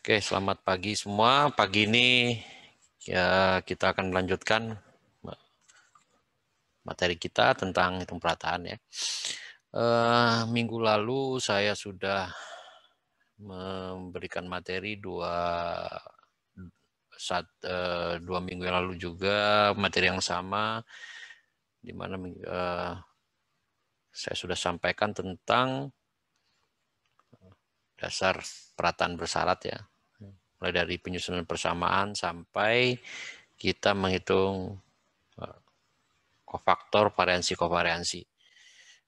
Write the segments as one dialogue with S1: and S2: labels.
S1: Oke, selamat pagi semua. Pagi ini ya kita akan melanjutkan materi kita tentang hitung perataan ya. Minggu lalu saya sudah memberikan materi dua minggu yang lalu juga materi yang sama, di mana saya sudah sampaikan tentang dasar perataan bersyarat ya, mulai dari penyusunan persamaan sampai kita menghitung kofaktor variansi-kovariansi.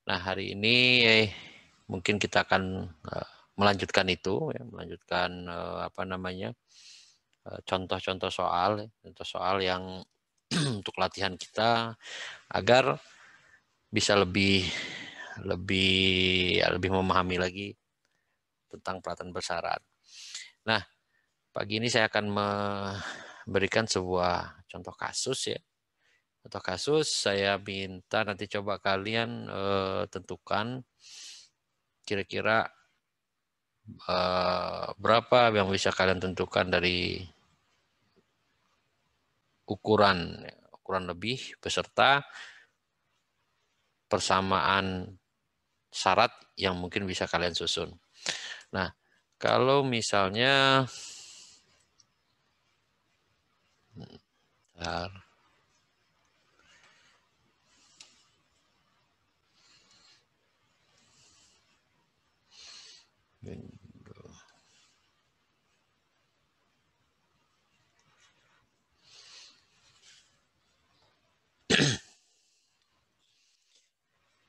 S1: Nah, hari ini mungkin kita akan melanjutkan itu, ya, melanjutkan contoh-contoh soal yang untuk latihan kita agar bisa lebih memahami lagi tentang perataan bersyarat. Nah, pagi ini saya akan memberikan sebuah contoh kasus ya. Contoh kasus saya minta nanti coba kalian tentukan kira-kira berapa yang bisa kalian tentukan dari ukuran lebih beserta persamaan syarat yang mungkin bisa kalian susun. Nah, kalau misalnya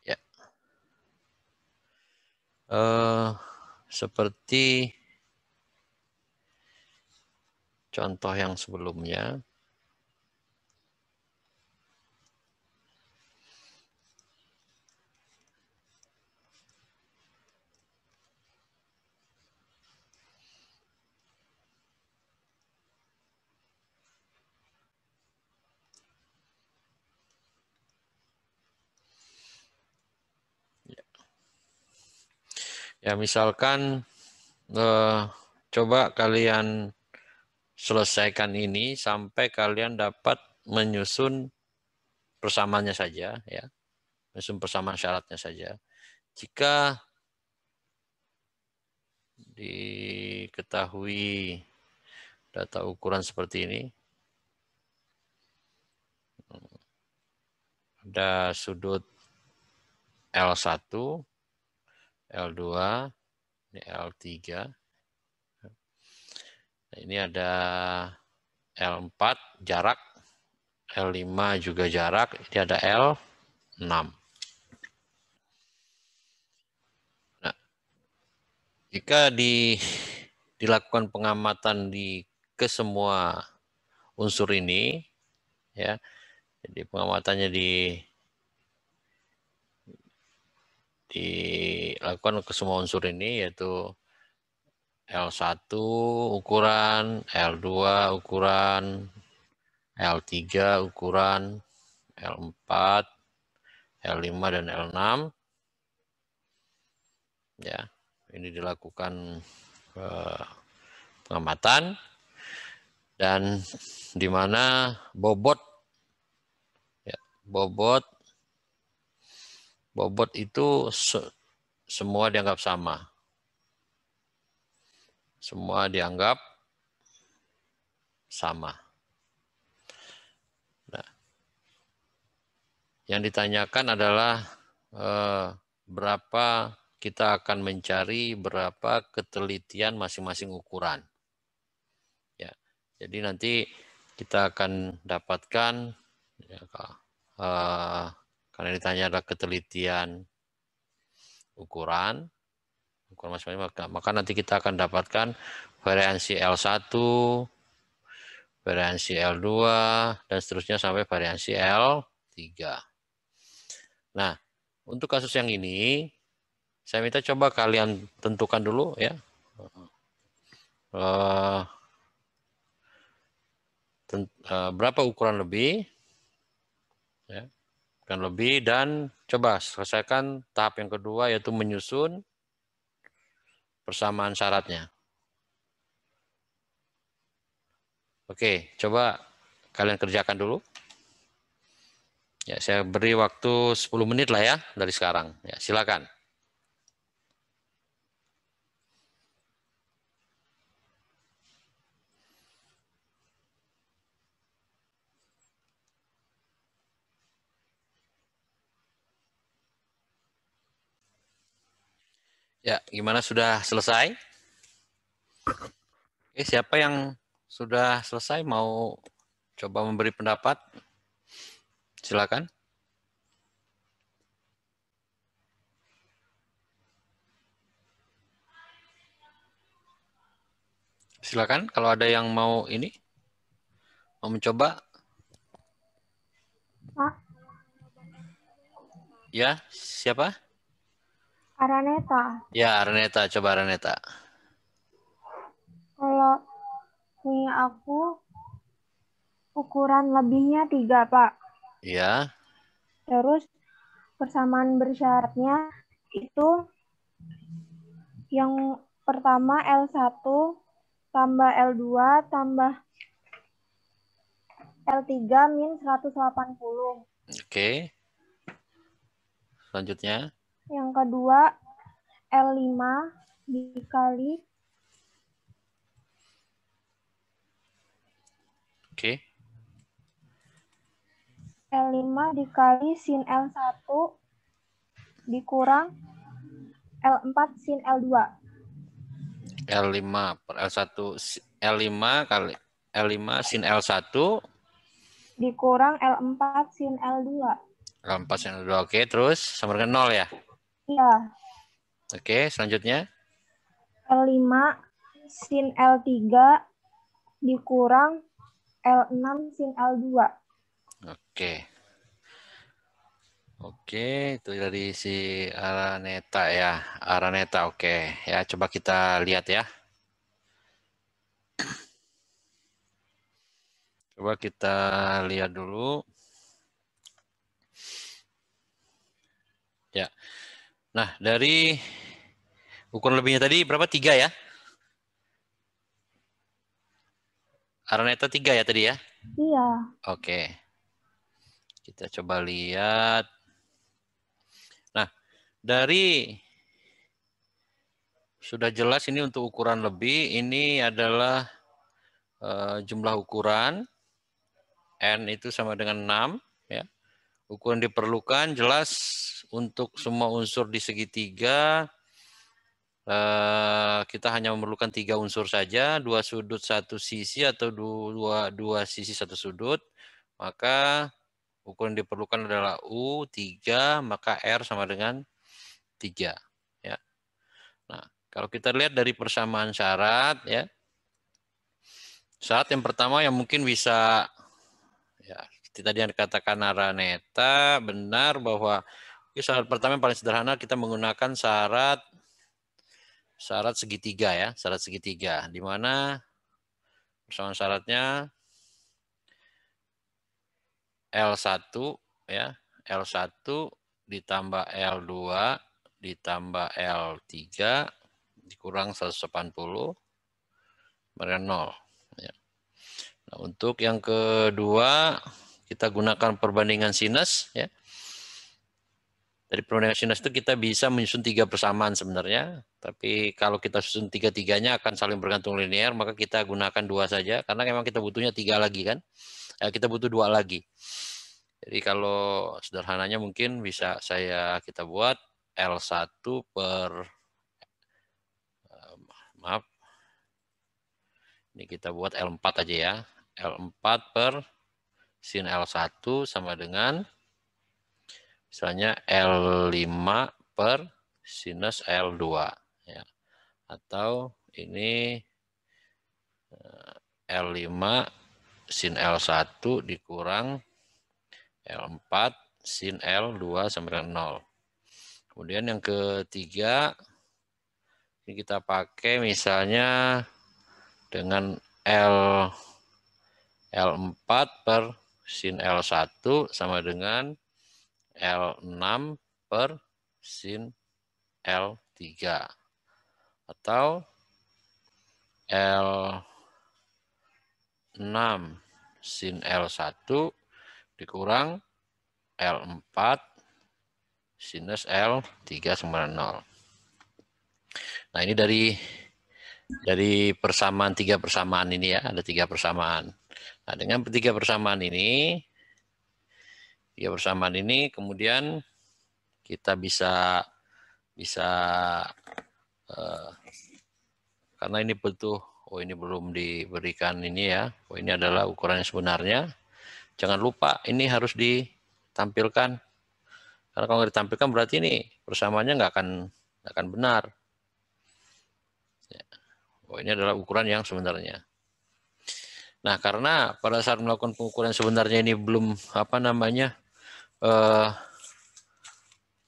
S1: ya, seperti contoh yang sebelumnya, ya misalkan coba kalian selesaikan ini sampai kalian dapat menyusun persamaannya saja ya, menyusun persamaan syaratnya saja. Jika diketahui data ukuran seperti ini, ada sudut L1, L2, ini L3. Nah, ini ada L4 jarak, L5 juga jarak, ini ada L6. Nah, jika dilakukan pengamatan ke semua unsur ini, ya, jadi pengamatannya dilakukan ke semua unsur ini, yaitu L1 ukuran, L2 ukuran, L3 ukuran, L4, L5, dan L6. Ya, ini dilakukan pengamatan, dan di mana bobot itu semua dianggap sama. Semua dianggap sama. Nah, yang ditanyakan adalah berapa kita akan mencari berapa ketelitian masing-masing ukuran. Ya, jadi nanti kita akan dapatkan ya, karena ditanya adalah ketelitian ukuran masing-masing, maka nanti kita akan dapatkan variansi L1, variansi L2, dan seterusnya sampai variansi L3. Nah, untuk kasus yang ini, saya minta coba kalian tentukan dulu ya. Berapa ukuran lebih, ya, ukuran lebih, dan coba selesaikan tahap yang kedua, yaitu menyusun persamaan syaratnya. Oke, coba kalian kerjakan dulu. Ya, saya beri waktu 10 menit lah ya dari sekarang. Ya, silakan. Ya, gimana, sudah selesai? Oke, siapa yang sudah selesai mau coba memberi pendapat? Silakan. Silakan kalau ada yang mau mau mencoba.
S2: Pak,
S1: Ya, siapa?
S2: Araneta.
S1: Ya, Arneta, coba Arneta.
S2: Kalau punya aku, ukuran lebihnya 3, Pak.
S1: Ya,
S2: Terus persamaan bersyaratnya itu yang pertama L1 tambah L2 tambah L3 min 180.
S1: oke. Selanjutnya,
S2: Yang kedua L5 dikali
S1: oke.
S2: L5 dikali sin L1 dikurang L4 sin L2
S1: L5 per L1, L5 kali L5 sin L1,
S2: dikurang L4 sin L2.
S1: L4 sin L2. Oke, terus sama dengan 0 ya.
S2: Iya,
S1: Oke, selanjutnya.
S2: L5 sin L3 dikurang L6 sin L2.
S1: Oke. Oke, itu dari si Araneta ya. Araneta, oke. Ya, coba kita lihat ya. Coba kita lihat dulu. Ya. Nah, dari ukuran lebihnya tadi berapa? 3 ya? Araneta 3 ya tadi ya?
S2: Iya,
S1: Oke. Kita coba lihat. Nah, dari sudah jelas ini untuk ukuran lebih, ini adalah jumlah ukuran. N itu sama dengan 6 ya. Ukuran diperlukan jelas untuk semua unsur di segitiga. Kita hanya memerlukan 3 unsur saja, 2 sudut 1 sisi atau dua sisi 1 sudut. Maka ukuran diperlukan adalah U3, maka R sama dengan 3 ya. Nah, kalau kita lihat dari persamaan syarat ya. Syarat yang pertama yang mungkin bisa ya, tadi yang dikatakan Araneta benar bahwa syarat pertama yang paling sederhana kita menggunakan syarat segitiga ya, syarat segitiga di mana persamaan syaratnya L1 ya, L1 ditambah L2 ditambah L3 dikurang 180 dengan 0 ya. Nah, untuk yang kedua kita gunakan perbandingan sinus ya. Dari perbandingan sinus itu kita bisa menyusun 3 persamaan sebenarnya. Tapi kalau kita susun 3-3-nya akan saling bergantung linear, maka kita gunakan 2 saja. Karena memang kita butuhnya 3 lagi kan. Kita butuh 2 lagi. Jadi kalau sederhananya mungkin bisa kita buat L1 per, maaf, ini kita buat L4 aja ya. L4 per sin L1 sama dengan misalnya L5 per sinus L2 ya. Atau ini L5 sin L1 dikurang L4 sin L2 sama dengan 0. Kemudian yang ketiga ini kita pakai misalnya dengan L4 per sin L1 sama dengan L6 per sin L3 atau L6 6 sin L1 dikurang L4 sinus L3 sama 0. Nah, ini dari persamaan 3 persamaan ini ya, ada 3 persamaan. Nah, dengan 3 persamaan ini kemudian kita bisa karena ini butuh, oh ini belum diberikan ini ya, oh ini adalah ukuran yang sebenarnya. Jangan lupa ini harus ditampilkan, karena kalau nggak ditampilkan berarti ini persamaannya nggak akan benar. Oh ini adalah ukuran yang sebenarnya. Nah, karena pada saat melakukan pengukuran sebenarnya ini belum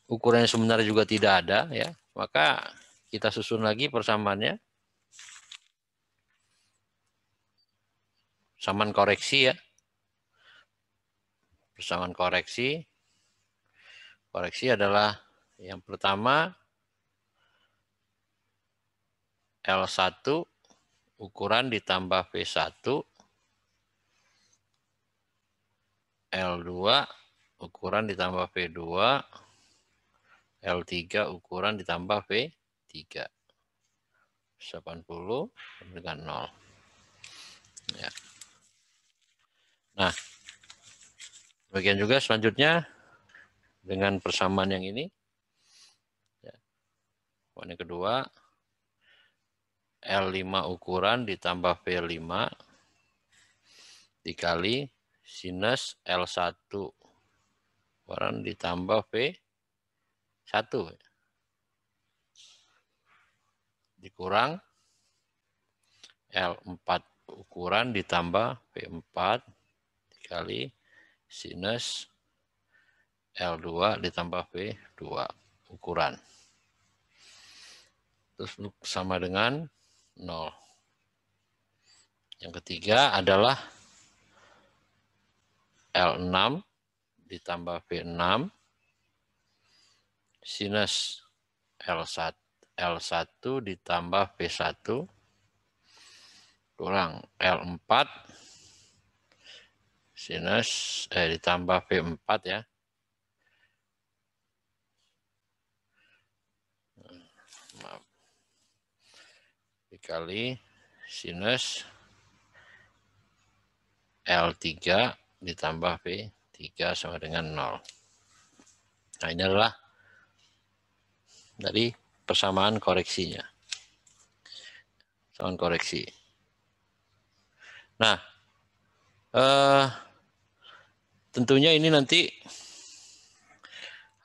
S1: ukuran yang sebenarnya juga tidak ada ya, maka kita susun lagi persamaannya. Persamaan koreksi ya. Persamaan koreksi. Koreksi adalah yang pertama L1 ukuran ditambah V1, L2 ukuran ditambah V2, L3 ukuran ditambah V3. 80 dengan 0. Ya. Nah, bagian juga selanjutnya dengan persamaan yang ini. Ya. Yang kedua, L5 ukuran ditambah V5 dikali sinus L1 ukuran ditambah V1 dikurang L4 ukuran ditambah V4 dikali sinus L2 ditambah V2 ukuran. Terus sama dengan 0. Yang ketiga adalah L6 ditambah V6 sinus L1 ditambah V1 kurang L4 sinus ditambah V4 ya. Maaf. Dikali sinus L3 ditambah V3 sama dengan 0. Nah, ini adalah dari persamaan koreksinya. Persamaan koreksi. Nah, tentunya ini nanti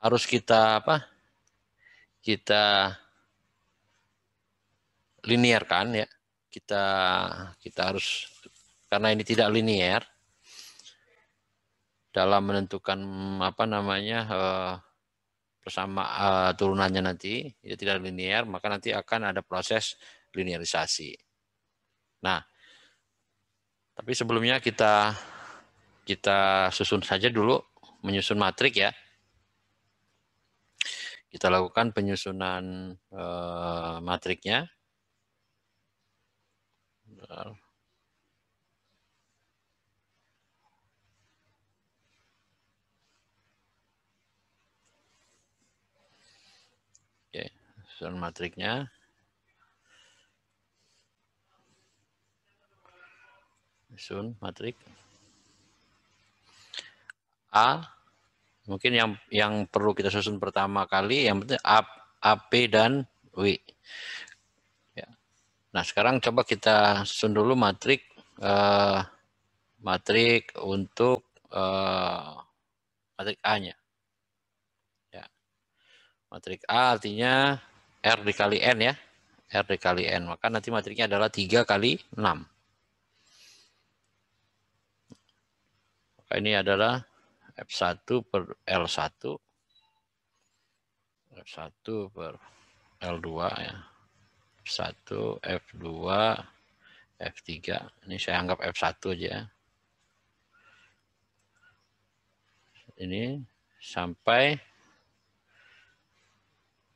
S1: harus kita linearkan ya. Kita harus, karena ini tidak linear dalam menentukan turunannya nanti itu tidak linear, maka nanti akan ada proses linearisasi. Nah, tapi sebelumnya kita susun saja dulu, menyusun matrik ya. Kita lakukan penyusunan matriknya. Oke, susun matriknya. Susun matrik A. Mungkin yang perlu kita susun pertama kali yang penting AP dan W. Ya. Nah, sekarang coba kita susun dulu matrik untuk matrik A-nya. Ya. Matrik A artinya R dikali N ya. R dikali N. Maka nanti matriknya adalah 3 kali 6. Maka ini adalah F1 per L1. F1 per L2 ya. F1, F2, F3. Ini saya anggap F1 aja. Ini sampai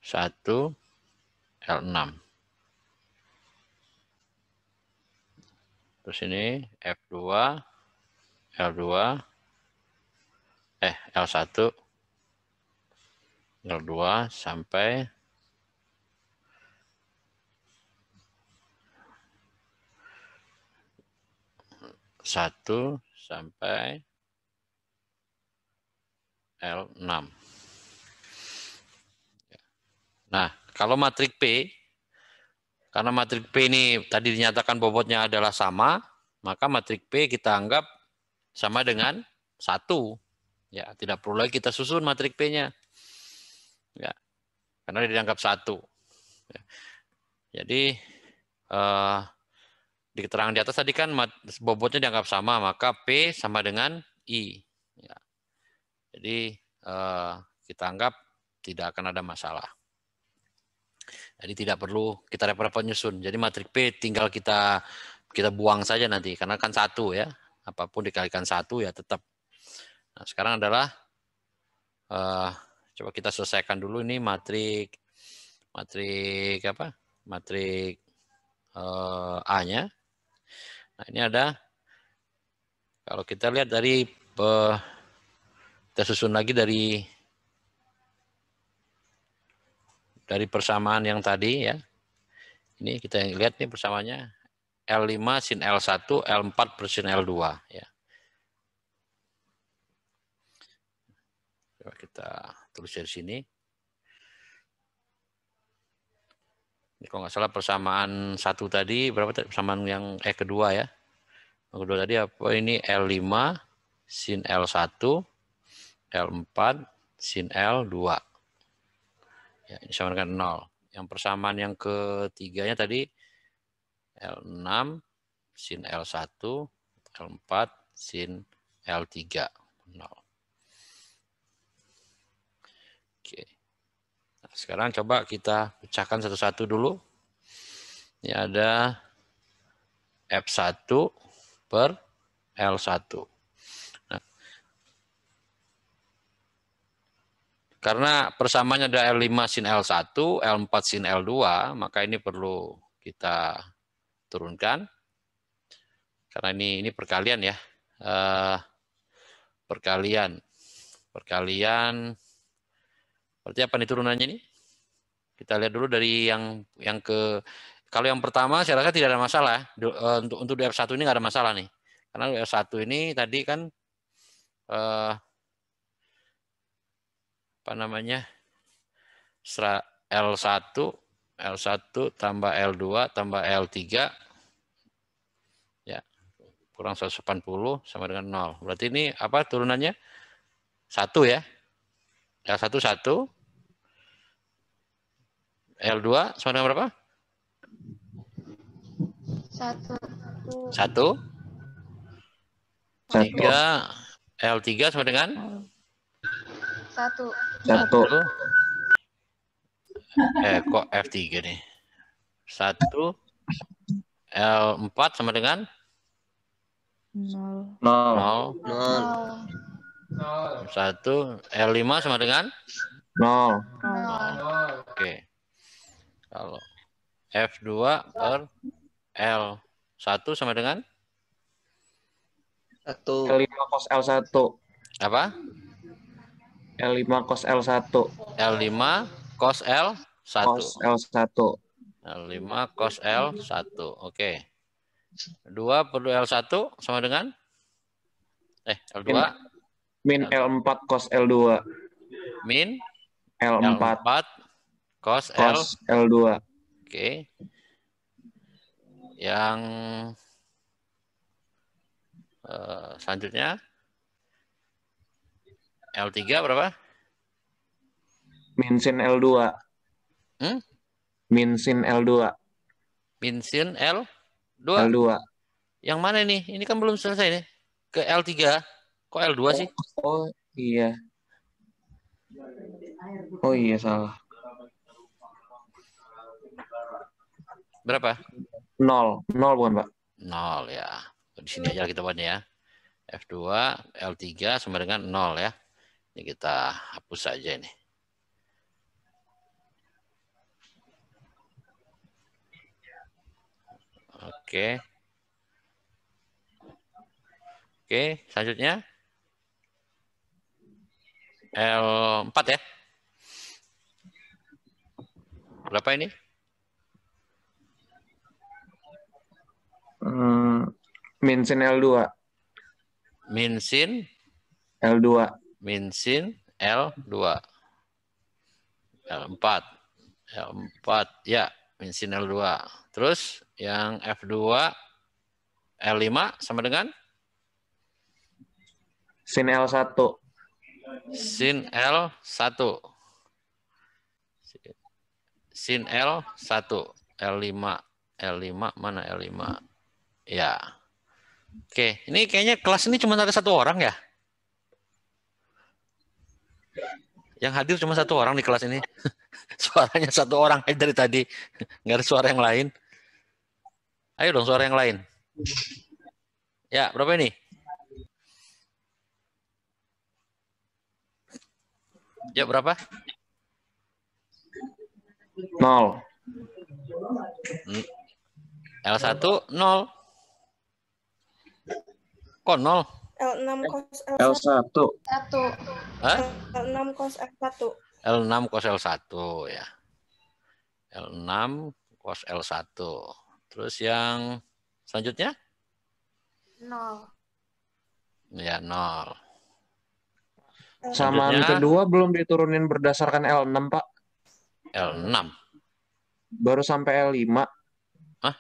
S1: 1 L6. Terus ini F2, L2, L1, L2 sampai satu sampai L6. Nah, kalau matrik P, karena matrik P ini tadi dinyatakan bobotnya adalah sama, maka matrik P kita anggap sama dengan 1. Ya, tidak perlu lagi kita susun matrik P-nya. Ya, karena dia dianggap 1. Ya. Jadi di keterangan di atas tadi kan bobotnya dianggap sama, maka P sama dengan I. Ya. Jadi kita anggap tidak akan ada masalah. Jadi tidak perlu kita repot-repot nyusun. Jadi matrik P tinggal kita buang saja nanti, karena kan 1 ya. Apapun dikalikan 1 ya tetap. Nah, sekarang adalah coba kita selesaikan dulu ini matrik apa? Matrik A-nya. Nah, ini ada, kalau kita lihat dari kita susun lagi dari persamaan yang tadi ya. Ini kita lihat nih persamaannya L5 sin L1, L4 per sin L2 ya. Coba kita tulis dari sini. Ini kalau nggak salah persamaan 1 tadi berapa tadi? Persamaan yang kedua ya. Yang kedua tadi apa? Ini L5 sin L1, L4 sin L2. Ya, ini sama dengan 0. Yang persamaan yang ketiganya tadi L6 sin L1, L4 sin L3. 0. Oke. Nah, sekarang coba kita pecahkan satu-satu dulu. Ini ada F1 per L1. Nah, karena persamaannya ada L5 sin L1, L4 sin L2, maka ini perlu kita turunkan. Karena ini perkalian ya. Perkalian. Berarti apa nih turunannya ini? Kita lihat dulu dari yang kalau yang pertama saya rasa tidak ada masalah. Untuk di F1 ini nggak ada masalah nih. Karena di F1 ini tadi kan apa namanya? L1 tambah L2 tambah L3 ya kurang 180 sama dengan 0. Berarti ini apa turunannya? 1 ya. L1 1, L2 sama dengan berapa? 1. 3, L3 sama dengan
S2: 1.
S3: 1.
S1: Kok F3 nih? 1, L4 sama dengan
S3: 0.
S1: 0. 1, L5 sama dengan
S3: 0.
S1: 0. Oke. Kalau F2 per L1 sama dengan
S3: 1. L5 cos L1.
S1: apa?
S3: L5 cos L1.
S1: L5 cos L1.
S3: Cos L1.
S1: L5 cos L1. Oke. 2 per L1 sama dengan L2
S3: Min L4 cos L2.
S1: min
S3: L4
S1: cos
S3: L2.
S1: Oke. Yang selanjutnya L3 berapa?
S3: Min sin L2. Min sin L2.
S1: Min sin L2.
S3: L2.
S1: Yang mana nih? Ini kan belum selesai nih. Ke L3. Kok L2 sih?
S3: Oh iya. Oh iya salah.
S1: Berapa?
S3: 0. 0 bukan, Pak?
S1: 0 ya. Di sini aja kita buatnya ya. F2, L3 sama dengan 0 ya. Ini kita hapus saja ini. Oke. Oke, selanjutnya L4 ya. Berapa ini?
S3: Min sin L2.
S1: Min sin
S3: L2.
S1: min sin L2. L4. L4 ya, min sin L2. Terus yang F2 L5 sama dengan
S3: Sin L1.
S1: sin L1. Sin L1. L5. L5 mana L5? Ya. Oke, ini kayaknya kelas ini cuma ada satu orang ya? Yang hadir cuma satu orang di kelas ini. Suaranya satu orang aja dari tadi. Nggak ada suara yang lain. Ayo dong suara yang lain. Ya, berapa ini? Ya, berapa?
S3: 0.
S1: L1 0. Kok 0?
S2: L6 cos L1.
S3: L1.
S2: 1.
S1: Hah?
S2: L6 cos L1.
S1: L6 cos L1 ya. L6 cos L1. Terus yang selanjutnya?
S2: 0.
S1: Ya, 0.
S3: Samaan
S1: Selanjutnya
S3: kedua belum diturunin berdasarkan L6, Pak.
S1: L6.
S3: Baru sampai L5.
S1: Hah?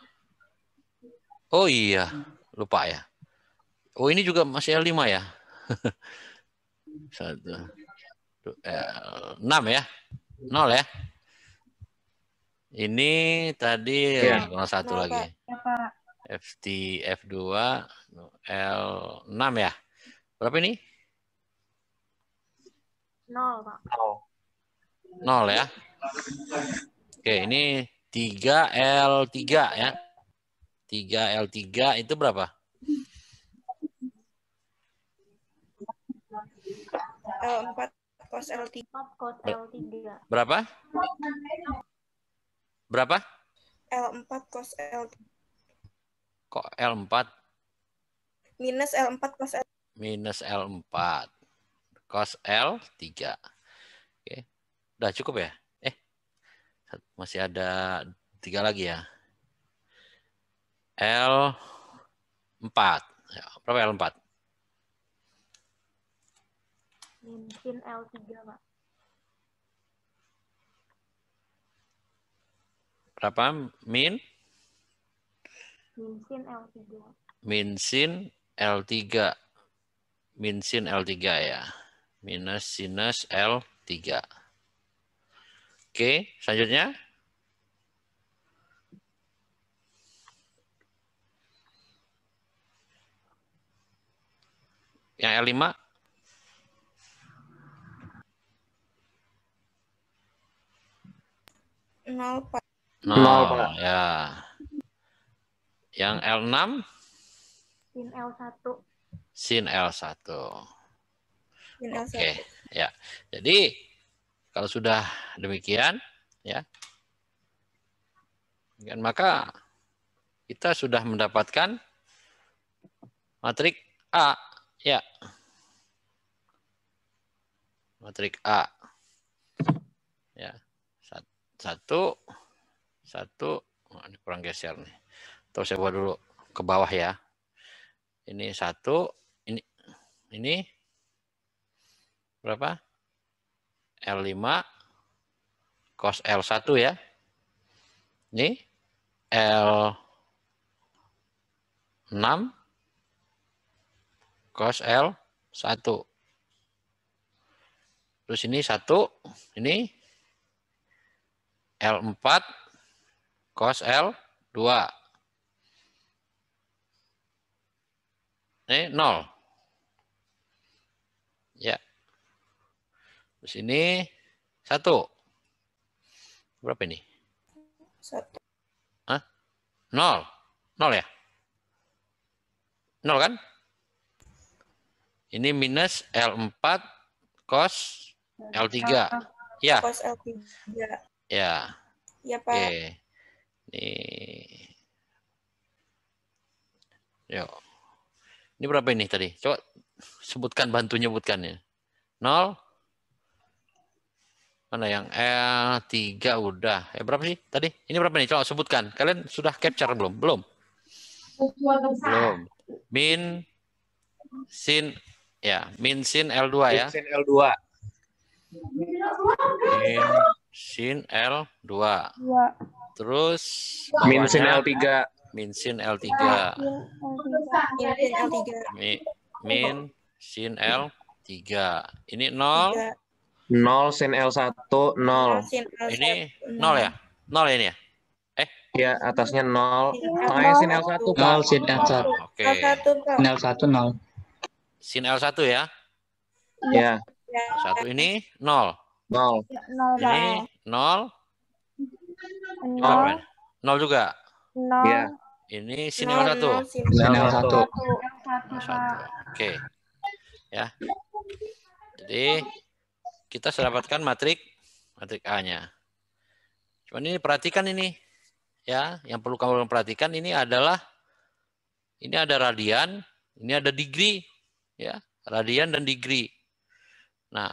S1: Oh iya, lupa ya. Oh ini juga masih L5 ya? 1, 6 ya? 0 ya? Ini tadi
S3: Iya.
S1: 01
S2: 0,
S1: lagi.
S2: Pak.
S1: FT F2 L6 ya. Berapa ini?
S2: 0, Pak.
S1: 0 ya. Oke, ini 3L3 ya. 3L3 itu berapa?
S2: L4 cos L3. 4 cos L3.
S1: Berapa? Berapa?
S2: L4 cos L3.
S1: Kok L4?
S2: Minus L4 cos L3.
S1: Minus L4. Cos L3. Oke. Udah cukup ya? Masih ada 3 lagi ya. L4. Ya, berapa L4?
S2: Min sin L3, Pak.
S1: Berapa? Min?
S2: Min sin L3.
S1: Min sin L3. Min sin L3 ya. Minus sinus L3. Oke, selanjutnya. Yang L5.
S2: 0, Pak.
S3: 0, Pak.
S1: Ya. Yang L6.
S2: Sin L1.
S1: Sin L1.
S2: Sin L1.
S1: Oke, ya. Jadi kalau sudah demikian, ya, dan maka kita sudah mendapatkan matrik A, ya, matrik A, ya, 1, 1, oh, ini kurang geser nih. Terus saya buat dulu ke bawah ya. Ini 1, ini berapa? L5 cos L1 ya. Ini L6 cos L1. Terus ini 1, ini L4 cos L2. Ini 0. Ya. Terus ini 1. Berapa ini?
S2: 1.
S1: Hah? 0. 0 ya? 0 kan? Ini minus L4 cos L3. Ya.
S2: Cos L3.
S1: Ya.
S2: Ya, Pak.
S1: Oke. Nih. Yuk. Ini berapa ini tadi? Coba sebutkan, bantu nyebutkannya. 0. Mana yang L3 udah. Berapa sih tadi? Ini berapa nih? Coba sebutkan. Kalian sudah capture belum? Belum. Belum. Min sin ya, min sin L2 ya.
S3: Sin L2.
S1: Min sin L2. Terus
S3: Min sin
S1: bawahnya
S3: L3.
S1: min sin L3. Min sin L3. Ini 0.
S3: 0 sin L1, 0.
S1: Ini 0 ya? 0 ini ya?
S3: Ya, atasnya 0. Tengahnya sin L1, Pak.
S4: 0 sin L1.
S1: Oke.
S4: Sin L1 0.
S1: Sin L1 ya.
S3: Ya,
S1: 1 ini 0.
S3: 0.
S1: Ini 0. Ini berapa? 0 juga.
S3: Ya.
S1: Ini sin L1.
S4: Sin L1.
S1: Oke. Ya. Jadi kita sudah dapatkan matrik A-nya. Cuman ini perhatikan ini. Ya, yang perlu kamu perhatikan ini adalah ini ada radian, ini ada degree, ya, radian dan degree. Nah,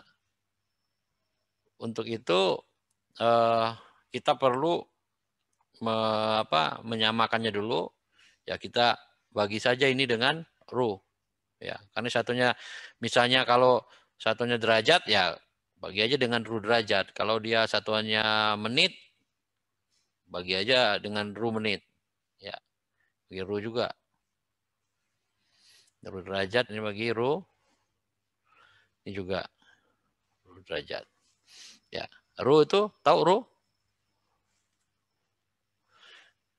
S1: untuk itu kita perlu menyamakannya dulu. Ya, kita bagi saja ini dengan rho. Ya, karena satunya misalnya kalau satunya derajat ya bagi aja dengan rho derajat. Kalau dia satuannya menit bagi aja dengan rho menit. Ya. Bagi rho juga. Rho derajat ini bagi rho. Ini juga rho derajat. Ya, rho itu tahu rho?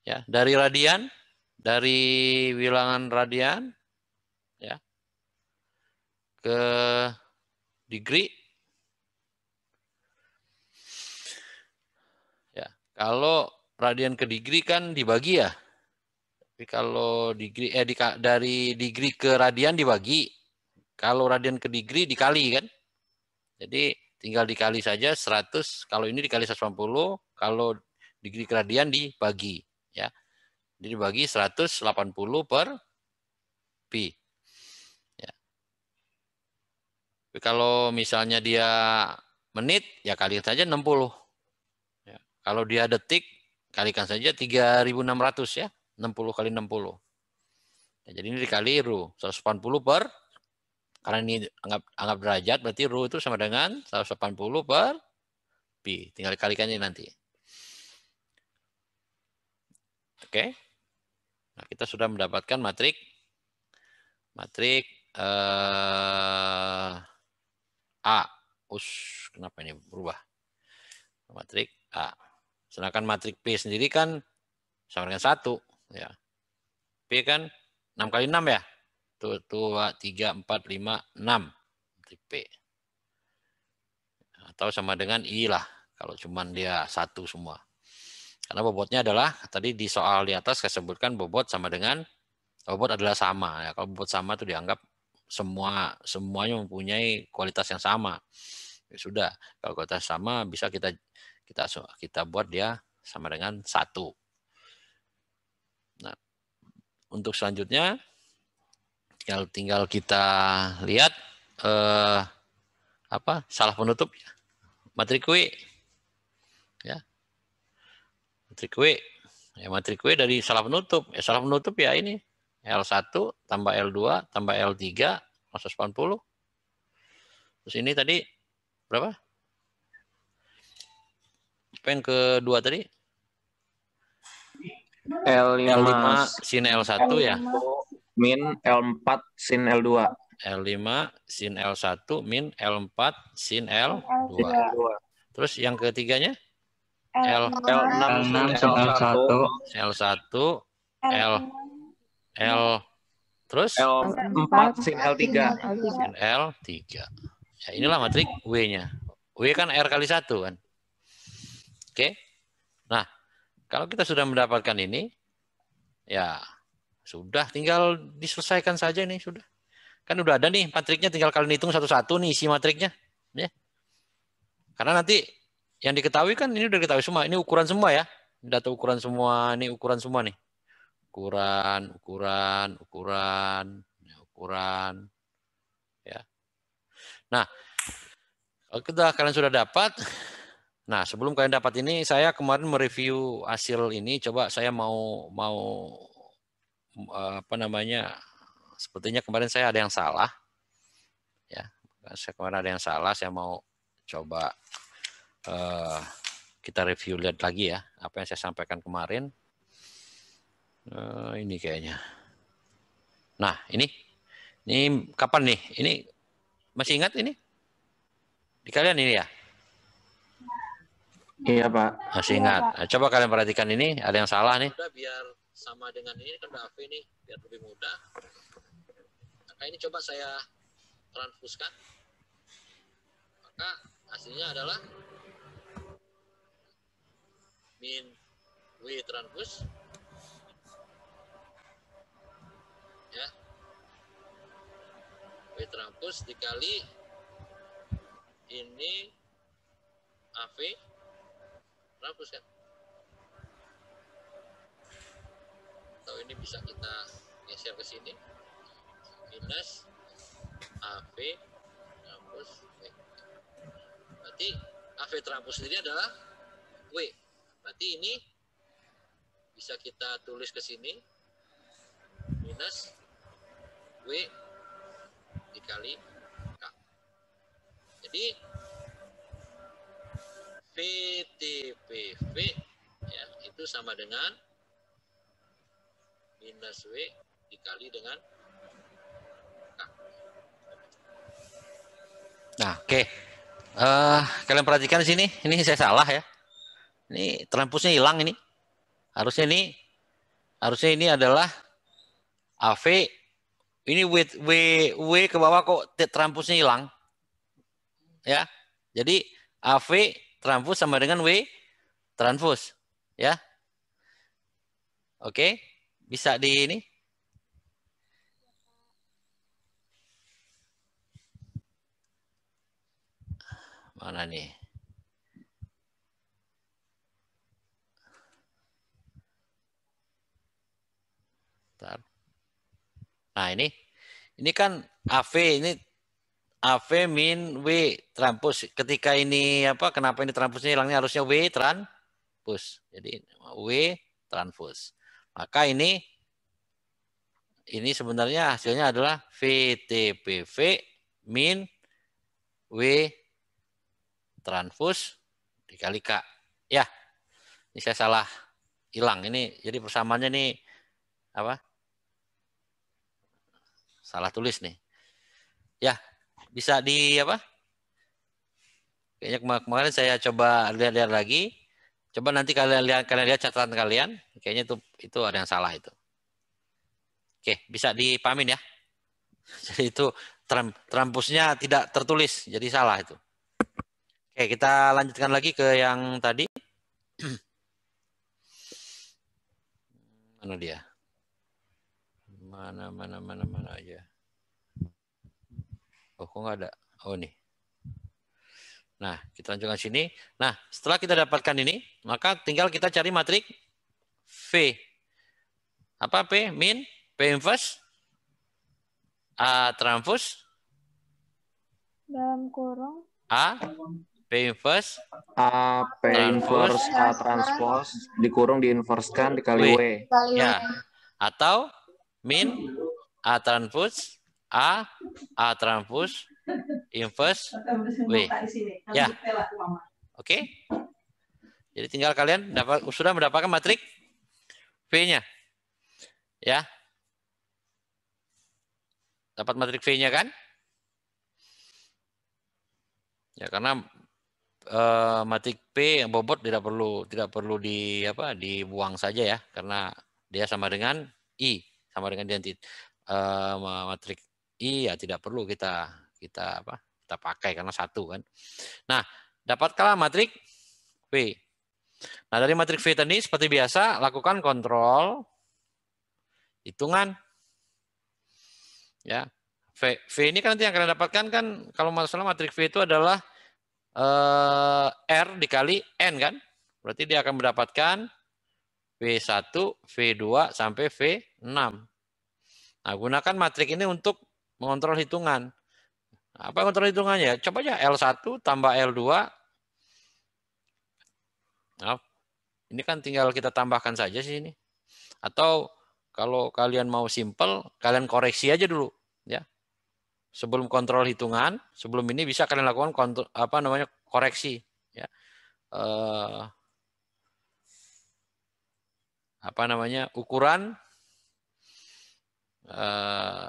S1: Ya, dari radian, dari bilangan radian ya. Ke degree. Ya, kalau radian ke degree kan dibagi ya. Tapi kalau degree dari degree ke radian dibagi. Kalau radian ke degree dikali kan. Jadi tinggal dikali saja 100. Kalau ini dikali 180. Kalau degree ke radian dibagi ya. Jadi dibagi 180 per pi. Ya. Tapi kalau misalnya dia menit ya kalikan saja 60. Ya. Kalau dia detik kalikan saja 3.600 ya. 60 kali 60. Ya, jadi ini dikali rho 180 per, karena ini anggap derajat, berarti rho itu sama dengan 180 per pi. Tinggal dikalikannya nanti. Oke. Nah, kita sudah mendapatkan matrik A. Kenapa ini berubah? Matrik A. Sedangkan matrik P sendiri kan sama dengan 1 ya. P kan 6 kali 6 ya. 2, 3, 4, 5, 6. Matrik P. Atau sama dengan I lah. Kalau cuman dia 1 semua. Karena bobotnya adalah, tadi di soal di atas saya sebutkan bobot sama dengan, bobot adalah sama. Ya. Kalau bobot sama itu dianggap semuanya mempunyai kualitas yang sama. Ya sudah, kalau kualitas sama bisa kita buat dia sama dengan 1. Nah, untuk selanjutnya tinggal kita lihat salah penutup matrik W. Ya. Matrik W. Ya, matrik W dari salah penutup. Ya, salah penutup ya ini L1 tambah L2 tambah L3 180. Terus ini tadi berapa? Apa yang kedua tadi?
S3: L5
S1: sin L1 ya.
S3: Min L4 sin L2.
S1: L5 sin L1 min L4 sin L2. Terus yang ketiganya?
S3: L6 sin L1.
S1: L1, L terus
S3: L4 sin L3.
S1: Sin L3. Ya, inilah matrik W-nya. W kan R kali 1 kan. Oke. Nah, kalau kita sudah mendapatkan ini, ya sudah tinggal diselesaikan saja nih sudah. Kan udah ada nih matriknya, tinggal kalian hitung satu-satu nih isi matriknya. Ya. Karena nanti yang diketahui kan ini udah diketahui semua. Ini ukuran semua ya. Data ukuran semua, ini ukuran semua nih. Ukuran. ukuran. Ya. Nah, kalau kalian sudah dapat, nah sebelum kalian dapat ini, saya kemarin mereview hasil ini. Coba saya mau apa namanya? Sepertinya kemarin saya ada yang salah. Ya, saya kemarin ada yang salah. Saya mau coba kita review lihat lagi ya apa yang saya sampaikan kemarin. Ini kayaknya. Nah, ini kapan nih? Ini masih ingat ini? Di kalian ini ya?
S3: Iya, Pak.
S1: Masih ingat. Nah, coba kalian perhatikan ini, ada yang salah nih. Udah, biar sama dengan ini kan udah AV nih, biar lebih mudah. Maka ini coba saya transfuskan. Maka hasilnya adalah min W transpus. Ya. W transpus dikali ini AV transpus kan. Atau ini bisa kita geser ke sini. Minus AV transpus W. Berarti AV transpus ini adalah W. Berarti ini bisa kita tulis ke sini. Minus W dikali K. Jadi VTPV ya, itu sama dengan minus W dikali dengan K. Nah, oke. Kalian perhatikan di sini, ini saya salah ya. Ini transpusnya hilang ini. Harusnya ini adalah AV. Ini W ke bawah kok transpusnya hilang. Ya. Jadi AV transpus sama dengan W transpus, ya. Oke, bisa di ini. Mana nih? Bentar. Nah, ini kan AV, ini AV min W transpus. Ketika ini apa? Kenapa ini transpusnya hilangnya? Harusnya W transpus. Jadi W transpus. Maka ini sebenarnya hasilnya adalah VTPV min W transpus dikali K. Ya, ini saya salah hilang. Ini jadi persamaannya nih apa? Salah tulis nih. Ya, bisa di apa? Kayaknya kemarin saya coba lihat-lihat lagi. Coba nanti kalian lihat catatan kalian. Kayaknya itu ada yang salah itu. Oke, bisa dipahamin ya. Jadi itu transpusnya tidak tertulis, jadi salah itu. Oke, kita lanjutkan lagi ke yang tadi. Mana dia? Mana aja. Oh, kok nggak ada? Oh, nih. Nah, kita lanjutkan sini. Nah, setelah kita dapatkan ini, maka tinggal kita cari matriks V. Apa P? Min, P inverse, A transpus,
S2: Dalam kurung.
S1: A, P inverse,
S3: A, P inverse, A transpose, dikurung diinverskan dikali W.
S1: Ya. Atau min, A transpus, A transpus, inverse, W. Ya. Oke. Jadi tinggal kalian sudah mendapatkan matriks V-nya. Ya. Dapat matriks V-nya kan? Ya, karena matriks P yang bobot tidak perlu dibuang saja ya, karena dia sama dengan I, sama dengan identitas matriks I ya tidak perlu kita pakai karena satu kan. Nah, dapatkanlah matriks V. Nah, dari matriks V tadi seperti biasa lakukan kontrol hitungan. Ya. V ini kan nanti yang kalian dapatkan kan kalau masalah matriks V itu adalah R dikali N kan. Berarti dia akan mendapatkan V1, V2 sampai V6. Nah, gunakan matriks ini untuk mengontrol hitungan. Apa kontrol hitungannya? Coba aja L1 tambah L2. Nah, ini kan tinggal kita tambahkan saja sih ini. Atau kalau kalian mau simple, kalian koreksi aja dulu, ya. Sebelum kontrol hitungan, sebelum ini bisa kalian lakukan kontrol, koreksi, ya.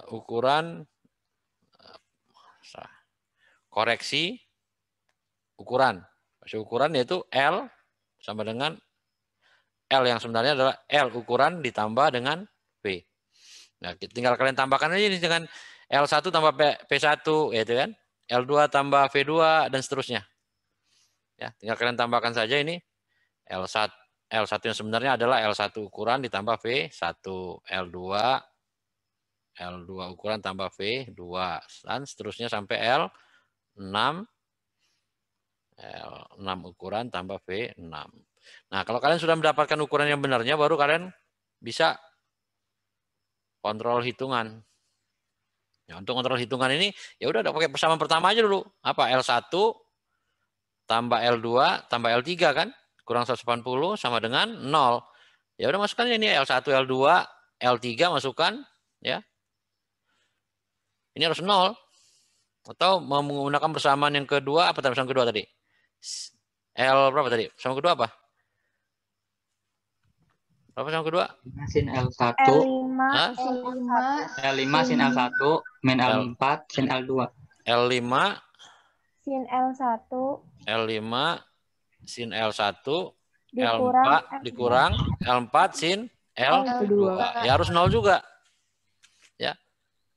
S1: Ukuran koreksi ukuran. Maksud ukuran yaitu L sama dengan L yang sebenarnya adalah L ukuran ditambah dengan V. Nah, tinggal kalian tambahkan aja ini dengan L1 tambah P1, yaitu kan. L2 tambah V2 dan seterusnya. Ya, tinggal kalian tambahkan saja ini L1 yang sebenarnya adalah L1 ukuran ditambah V1, L2 ukuran tambah V2 dan seterusnya sampai L6 ukuran tambah V6. Nah, kalau kalian sudah mendapatkan ukuran yang benarnya, baru kalian bisa kontrol hitungan. Ya, untuk kontrol hitungan ini, ya udah pakai persamaan pertama aja dulu. Apa? L1 tambah L2 tambah L3 kan? Kurang 180 sama dengan 0. Ya udah masukkan ini L1, L2, L3 masukkan. Ya. Ini harus 0. Atau menggunakan persamaan yang kedua, apa persamaan kedua tadi? L berapa tadi? Persamaan kedua apa? Berapa persamaan kedua?
S4: Sin L1.
S2: L5
S4: sin L1 min L4 sin L2.
S1: L5
S2: sin L1
S1: L5 sin L1 L4 dikurang L4 sin L2. Ya harus 0 juga. Ya.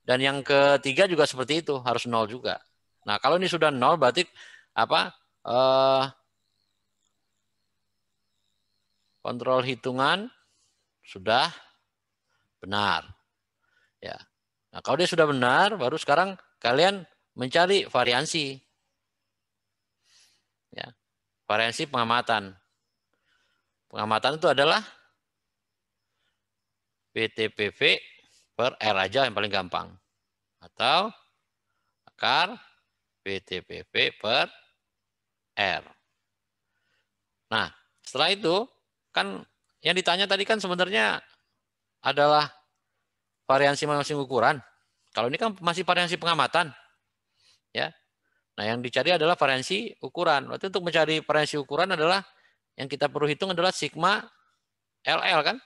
S1: Dan yang ketiga juga seperti itu, harus 0 juga. Nah, kalau ini sudah 0 berarti apa? Kontrol hitungan sudah benar. Ya. Nah, kalau dia sudah benar, baru sekarang kalian mencari variansi. Ya. Variansi pengamatan. Pengamatan itu adalah PTPV per R aja yang paling gampang. Atau akar PTPV per R. Nah, setelah itu, kan yang ditanya tadi kan sebenarnya adalah variansi masing-masing ukuran. Kalau ini kan masih variansi pengamatan. Ya. Nah, yang dicari adalah variansi ukuran. Berarti untuk mencari variansi ukuran adalah yang kita perlu hitung adalah sigma LL kan?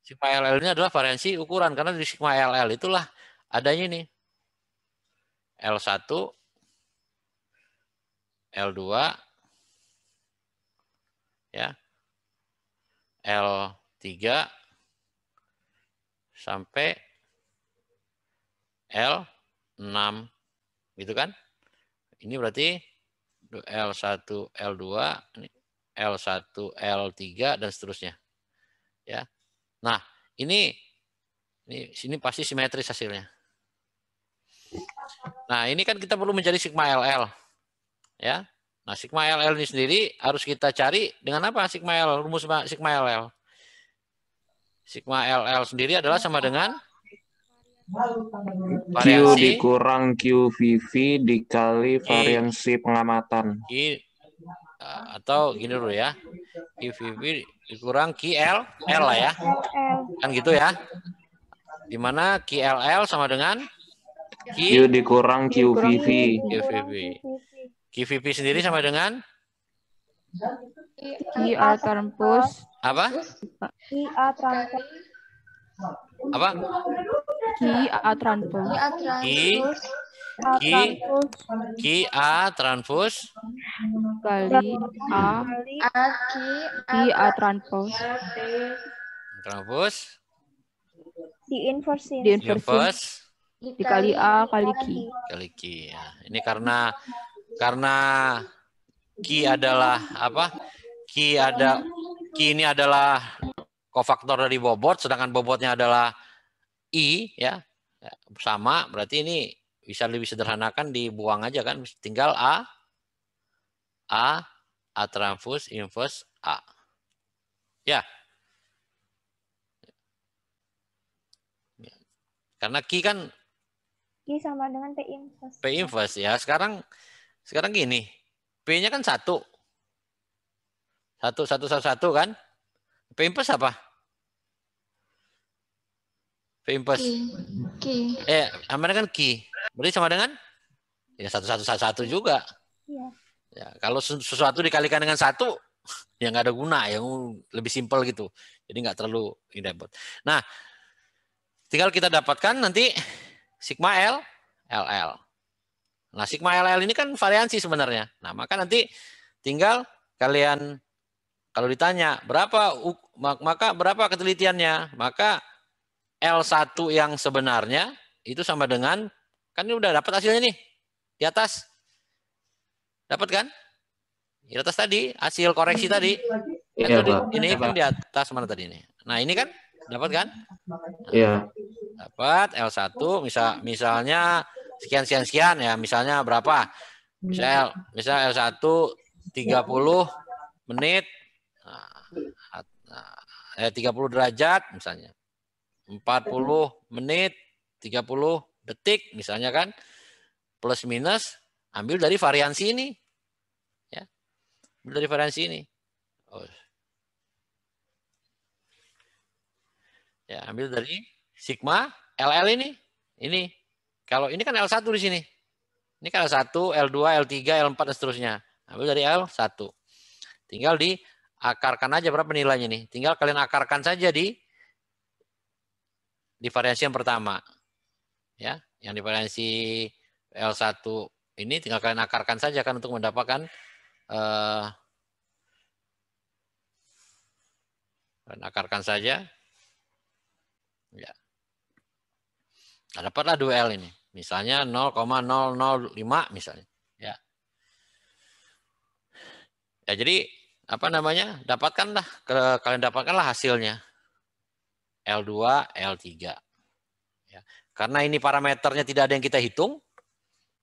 S1: Sigma LL ini adalah variansi ukuran karena di sigma LL itulah adanya ini. L1, L2, ya, L3 sampai L6, gitu kan? Ini berarti L1, L2, L1, L3 dan seterusnya. Ya. Nah, ini pasti simetris hasilnya. Nah, ini kan kita perlu mencari sigma LL. Ya. Nah, sigma LL ini sendiri harus kita cari dengan apa sigma LL? Rumus sigma LL. Sigma LL sendiri adalah sama dengan
S3: Q dikurang QVV dikali variansi pengamatan.
S1: Atau gini dulu ya. QVV dikurang QL lah ya. Kan gitu ya. Dimana QLL sama dengan
S3: Q dikurang QVV.
S1: QVV sendiri sama dengan
S5: QA transpose.
S1: apa?
S2: QA transpose.
S1: Apa?
S5: QA transpose.
S1: QA transpose
S5: Kali A. QA transpose.
S1: Transpose
S2: Di inverse.
S5: Dikali A kali Q.
S1: Kali Q. Ya. Ini karena Q adalah apa? Q ini adalah kofaktor dari bobot, sedangkan bobotnya adalah I, ya, sama. Berarti ini bisa lebih sederhanakan dibuang aja kan, tinggal A transpose inverse A. Ya. Karena Q kan
S2: Q sama dengan P inverse.
S1: P inverse ya. Sekarang gini. P-nya kan 1. 1 1 1 1 kan? P inverse apa? P inverse. Sama dengan Q. Berarti sama dengan ya 1 1 1 1 juga.
S2: Iya.
S1: Ya, kalau sesuatu dikalikan dengan 1 ya nggak ada guna, yang lebih simpel gitu. Jadi nggak terlalu repot. Nah, tinggal kita dapatkan nanti sigma L, LL. Nah, sigma LL ini kan variansi sebenarnya. Nah, maka nanti tinggal kalian kalau ditanya maka berapa ketelitiannya? Maka L1 yang sebenarnya itu sama dengan, kan ini udah dapat hasilnya nih di atas. Dapat kan? Di atas tadi, hasil koreksi tadi.
S3: Iya, Pak.
S1: Ini kan di atas mana tadi ini? Nah, ini kan dapat kan?
S3: Iya.
S1: Dapat L1 misalnya sekian ya, misalnya berapa? Misal L1 30 menit 30 derajat misalnya. 40 menit 30 detik misalnya kan. Plus minus ambil dari variansi ini. Ya. Ambil dari variansi ini. Ya, ambil dari sigma LL ini. Ini. Kalau ini kan L1 di sini. Ini kan L1, L2, L3, L4 dan seterusnya. Ambil dari L1. Tinggal diakarkan aja berapa nilainya nih. Tinggal kalian akarkan saja di variansi yang pertama. Ya, yang di variansi L1 ini tinggal kalian akarkan saja kan untuk mendapatkan kalian akarkan saja. Ya. Nah, dapatlah 2L ini. Misalnya 0,005 misalnya. Ya. Ya, jadi apa namanya? Kalian dapatkanlah hasilnya. L2, L3. Ya. Karena ini parameternya tidak ada yang kita hitung.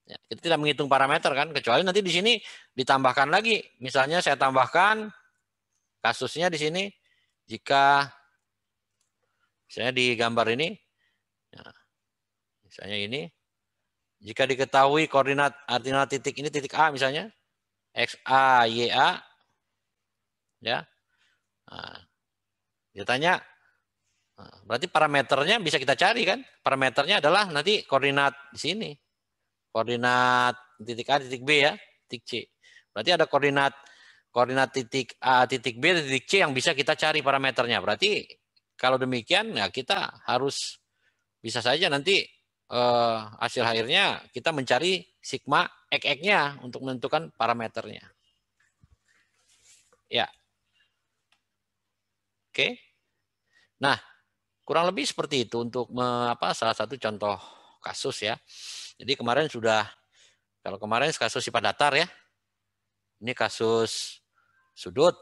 S1: Ya, kita tidak menghitung parameter kan, kecuali nanti di sini ditambahkan lagi. Misalnya saya tambahkan kasusnya di sini jika misalnya di gambar ini, ya, misalnya ini, jika diketahui koordinat titik ini titik A misalnya, X A Y A, ya, nah, dia tanya, berarti parameternya bisa kita cari kan? Parameternya adalah nanti koordinat di sini. Koordinat titik A, titik B ya, titik C. Berarti ada koordinat titik A, titik B, titik C yang bisa kita cari parameternya. Berarti kalau demikian ya kita harus bisa saja nanti hasil akhirnya kita mencari sigma X-nya untuk menentukan parameternya. Ya. Oke. Nah, kurang lebih seperti itu untuk salah satu contoh kasus ya. Jadi kalau kemarin kasus sifat datar ya, ini kasus sudut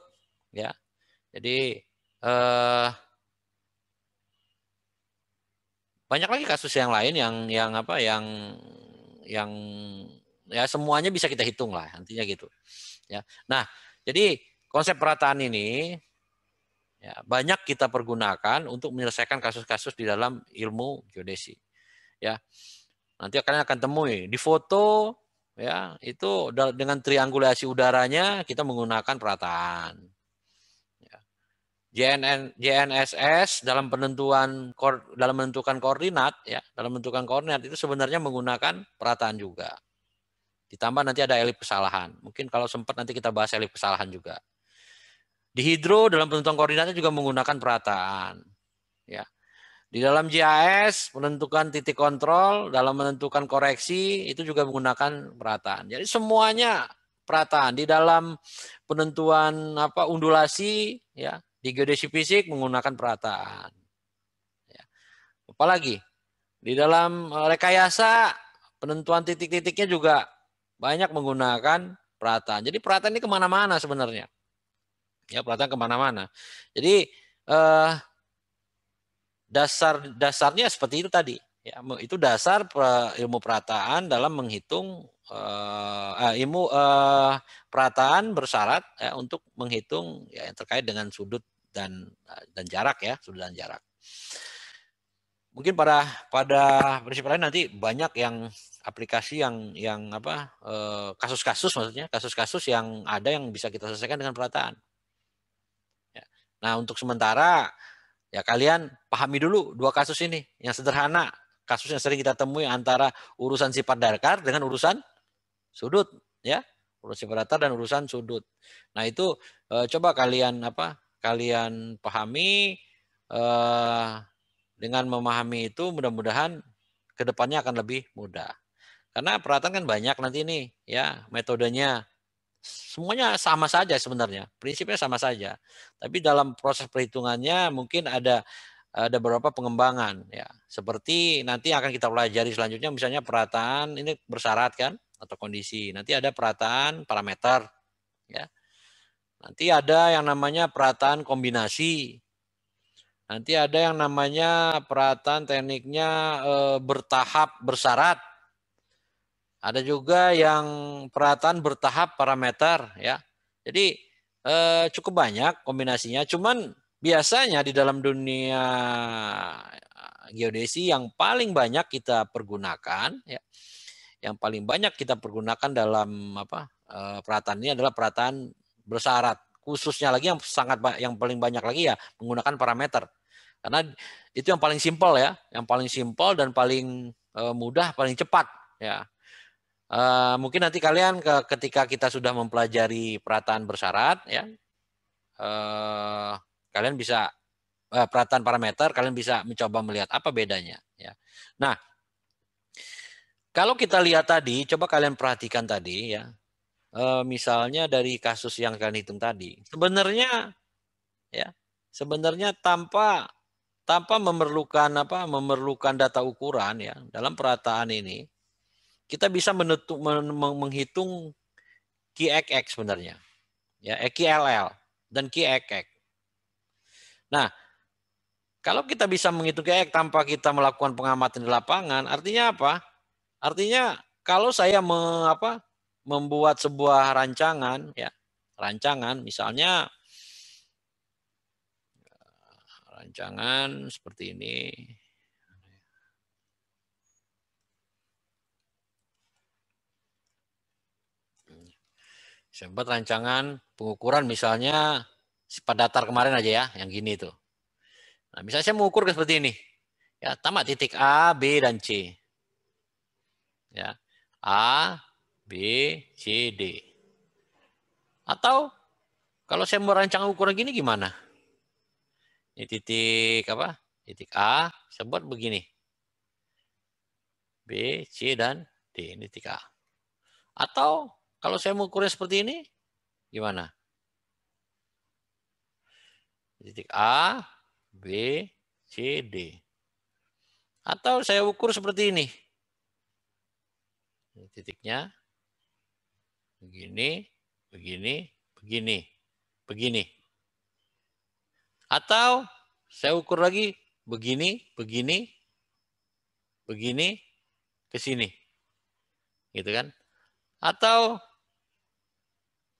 S1: ya. Jadi banyak lagi kasus yang lain yang ya semuanya bisa kita hitung lah, nantinya gitu. Ya. Nah, jadi konsep perataan ini ya, banyak kita pergunakan untuk menyelesaikan kasus-kasus di dalam ilmu geodesi. Ya. Nanti kalian akan temui di foto ya, itu dengan triangulasi udaranya kita menggunakan perataan. Ya. JNSS dalam menentukan koordinat ya, dalam menentukan koordinat itu sebenarnya menggunakan perataan juga. Ditambah nanti ada elip kesalahan. Mungkin kalau sempat nanti kita bahas elip kesalahan juga. Di hidro dalam penentuan koordinatnya juga menggunakan perataan. Ya. Di dalam GIS menentukan titik kontrol, dalam menentukan koreksi itu juga menggunakan perataan. Jadi semuanya perataan. Di dalam penentuan undulasi ya, di geodesi fisik menggunakan perataan. Ya. Apalagi di dalam rekayasa penentuan titik-titiknya juga banyak menggunakan perataan. Jadi perataan ini kemana-mana sebenarnya. Ya, perataan kemana-mana. Jadi dasarnya seperti itu tadi. Ya, itu dasar ilmu perataan dalam menghitung ilmu perataan bersyarat ya, untuk menghitung ya, yang terkait dengan sudut dan jarak ya, sudut dan jarak. mungkin pada prinsip lain nanti banyak yang aplikasi yang apa kasus-kasus maksudnya kasus-kasus yang ada yang bisa kita selesaikan dengan perataan. Ya. Nah untuk sementara ya kalian pahami dulu dua kasus ini yang sederhana, kasus yang sering kita temui antara urusan sifat datar dengan urusan sudut, ya urusan sifat datar dan urusan sudut. Nah itu coba kalian kalian pahami. Dengan memahami itu mudah-mudahan kedepannya akan lebih mudah. Karena perataan kan banyak nanti nih ya metodenya. Semuanya sama saja sebenarnya. Prinsipnya sama saja. Tapi dalam proses perhitungannya mungkin ada beberapa pengembangan ya. Seperti nanti akan kita pelajari selanjutnya misalnya perataan ini bersyarat kan atau kondisi. Nanti ada perataan parameter ya. Nanti ada yang namanya perataan kombinasi. Nanti ada yang namanya perataan tekniknya bertahap bersyarat. Ada juga yang perataan bertahap parameter ya. Jadi cukup banyak kombinasinya. Cuman biasanya di dalam dunia geodesi yang paling banyak kita pergunakan ya. Yang paling banyak kita pergunakan dalam perataan ini adalah perataan bersyarat. Khususnya lagi yang paling banyak lagi ya menggunakan parameter. Karena itu yang paling simpel ya, yang paling simpel dan paling mudah, paling cepat ya. Mungkin nanti kalian ketika kita sudah mempelajari perataan bersyarat ya, kalian bisa perataan parameter, kalian bisa mencoba melihat apa bedanya ya. Nah, kalau kita lihat tadi, coba kalian perhatikan tadi ya, misalnya dari kasus yang kalian hitung tadi, sebenarnya tanpa memerlukan data ukuran ya dalam perataan ini kita bisa menghitung QXX sebenarnya ya QLL dan QXX. Nah kalau kita bisa menghitung QXX tanpa kita melakukan pengamatan di lapangan artinya apa? Artinya kalau saya membuat sebuah rancangan ya misalnya rancangan seperti ini. Saya buat rancangan pengukuran misalnya sifat datar kemarin aja ya, yang gini tuh. Nah, misalnya saya mengukur seperti ini. Ya, tamat titik A, B, dan C. Ya, A, B, C, D. Atau kalau saya mau rancangan ukuran gini gimana? Ini titik titik A, saya buat begini. B, C, dan D. Ini titik A. Atau kalau saya mau ukurnya seperti ini, gimana? Titik A, B, C, D. Atau saya ukur seperti ini. Ini titiknya. Begini, begini, begini, begini. Atau saya ukur lagi begini, begini, begini, ke sini. Gitu kan? Atau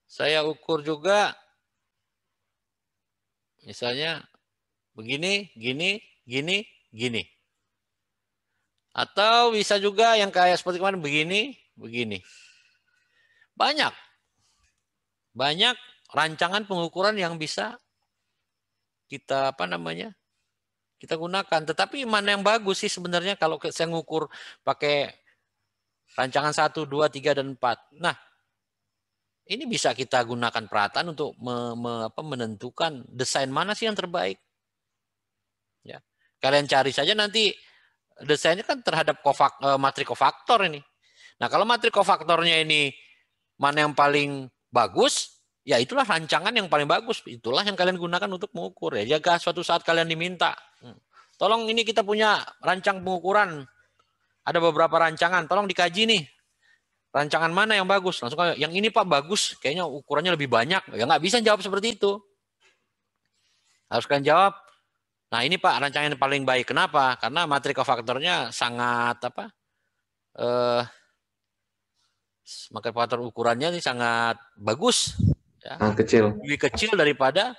S1: saya ukur juga misalnya begini, gini, gini, gini. Atau bisa juga yang kayak seperti kemarin begini, begini. Banyak rancangan pengukuran yang bisa kita kita gunakan. Tetapi mana yang bagus sih sebenarnya kalau saya ngukur pakai rancangan 1, 2, 3, dan 4. Nah, ini bisa kita gunakan perataan untuk menentukan desain mana sih yang terbaik. Ya. Kalian cari saja nanti desainnya kan terhadap matrik kofaktor ini. Nah, kalau matrik kofaktornya ini mana yang paling bagus, ya itulah rancangan yang paling bagus. Itulah yang kalian gunakan untuk mengukur. Ya, jika suatu saat kalian diminta, tolong ini kita punya rancang pengukuran. Ada beberapa rancangan, tolong dikaji nih. Rancangan mana yang bagus? Langsung yang ini Pak bagus, kayaknya ukurannya lebih banyak. Ya nggak bisa jawab seperti itu. Harus kalian jawab, nah ini Pak rancangan yang paling baik. Kenapa? Karena matrik kofaktornya sangat matrik kofaktor ukurannya ini sangat bagus. Ya.
S3: Kecil.
S1: Lebih kecil daripada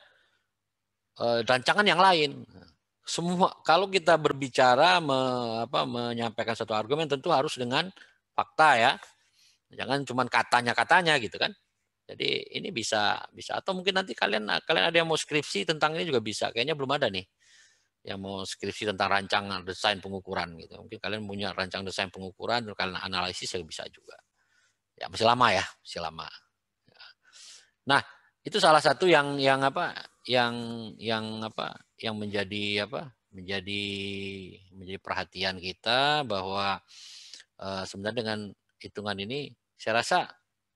S1: rancangan yang lain. semua kalau kita berbicara menyampaikan satu argumen tentu harus dengan fakta ya. Jangan cuma katanya gitu kan. Jadi ini bisa atau mungkin nanti kalian ada yang mau skripsi tentang ini juga bisa. Kayaknya belum ada nih yang mau skripsi tentang rancangan desain pengukuran gitu. Mungkin kalian punya rancang desain pengukuran terus kalian analisis ya bisa juga. Ya masih lama ya, masih lama. Nah, itu salah satu yang menjadi perhatian kita bahwa sebenarnya dengan hitungan ini saya rasa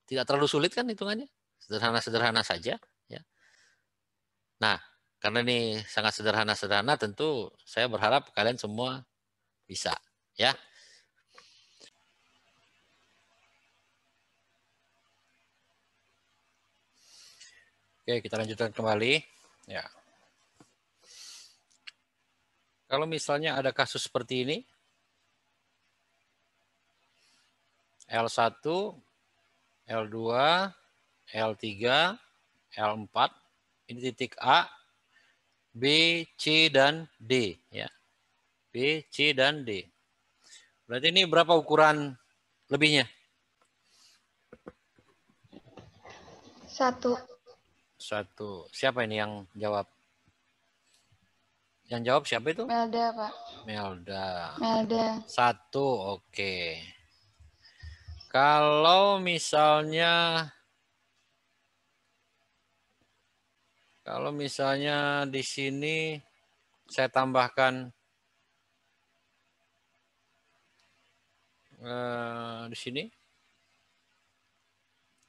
S1: tidak terlalu sulit kan hitungannya, sederhana saja ya. Nah, karena ini sangat sederhana tentu saya berharap kalian semua bisa ya. Oke, kita lanjutkan kembali ya. Kalau misalnya ada kasus seperti ini, L1, L2, L3, L4, ini titik A, B, C, dan D. Ya. B, C, dan D. Berarti ini berapa ukuran lebihnya?
S2: 1.
S1: 1. Siapa ini yang jawab? Yang jawab siapa itu?
S2: Melda, Pak.
S1: Melda.
S2: 1.
S1: Oke. Kalau misalnya di sini saya tambahkan di sini.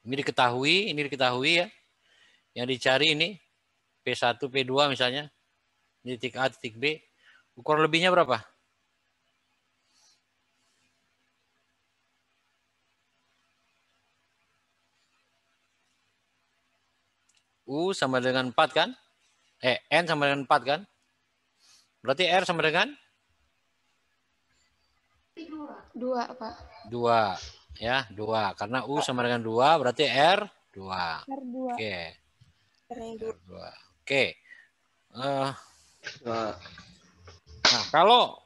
S1: Ini diketahui ya. Yang dicari ini P1, P2 misalnya. Ini titik A, titik B. Ukuran lebihnya berapa? U sama dengan 4 kan? N sama dengan 4 kan? Berarti R sama dengan?
S2: 2, Pak.
S1: 2. Ya, 2. Karena U sama dengan 2, berarti R 2.
S2: R2.
S1: Oke.
S2: R2.
S1: Oke. Nah, kalau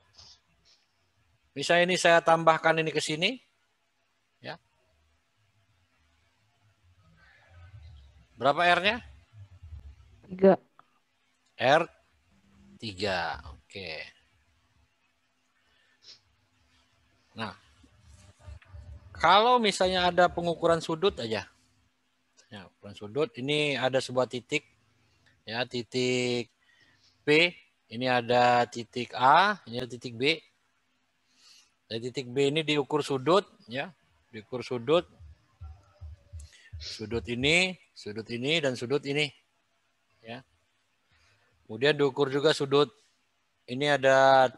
S1: misalnya ini saya tambahkan ini ke sini, ya. Berapa R-nya?
S5: 3.
S1: R 3. Oke. Nah, kalau misalnya ada pengukuran sudut aja. Ya, ukuran sudut ini ada sebuah titik ya, titik P, ini ada titik A, ini ada titik B. Dari titik B ini diukur sudut ya, diukur sudut ini, dan sudut ini ya. Kemudian diukur juga sudut ini ada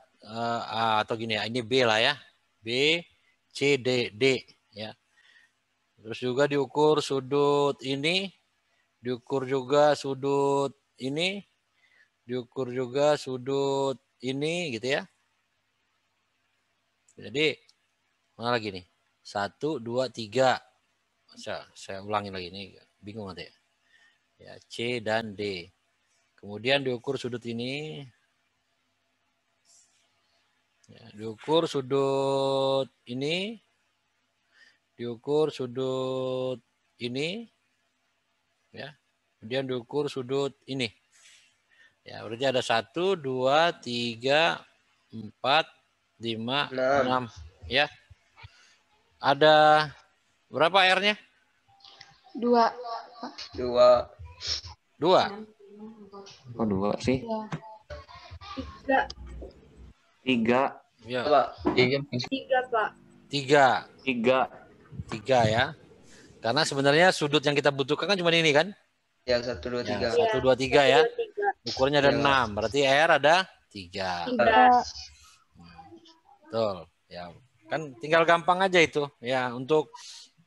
S1: atau gini ya, ini B lah ya. B, C, D ya. Terus juga diukur sudut ini, diukur juga sudut ini, diukur juga sudut ini gitu ya. Jadi mana lagi nih? 1, 2, 3. Saya ulangi lagi nih, bingung nanti ya. Ya, C dan D. Kemudian diukur sudut ini. Ya, diukur sudut ini. Diukur sudut ini. Ya. Kemudian diukur sudut ini. Ya, berarti ada 1, 2, 3, 4, 5, 6. Ya. Ada berapa R-nya?
S2: 2.
S3: 2.
S1: 2.
S3: Kok 2 sih?
S2: 3.
S3: 3.
S1: Ya.
S2: 3, Pak.
S1: 3.
S3: 3.
S1: 3 ya. Karena sebenarnya sudut yang kita butuhkan kan cuma ini kan?
S3: Ya, 1, 2, 3.
S1: Ya, 1, 2, 3 ya. Ukurnya ada 6. Berarti R ada 3.
S2: 3.
S1: Betul. Ya, kan tinggal gampang aja itu. Ya, untuk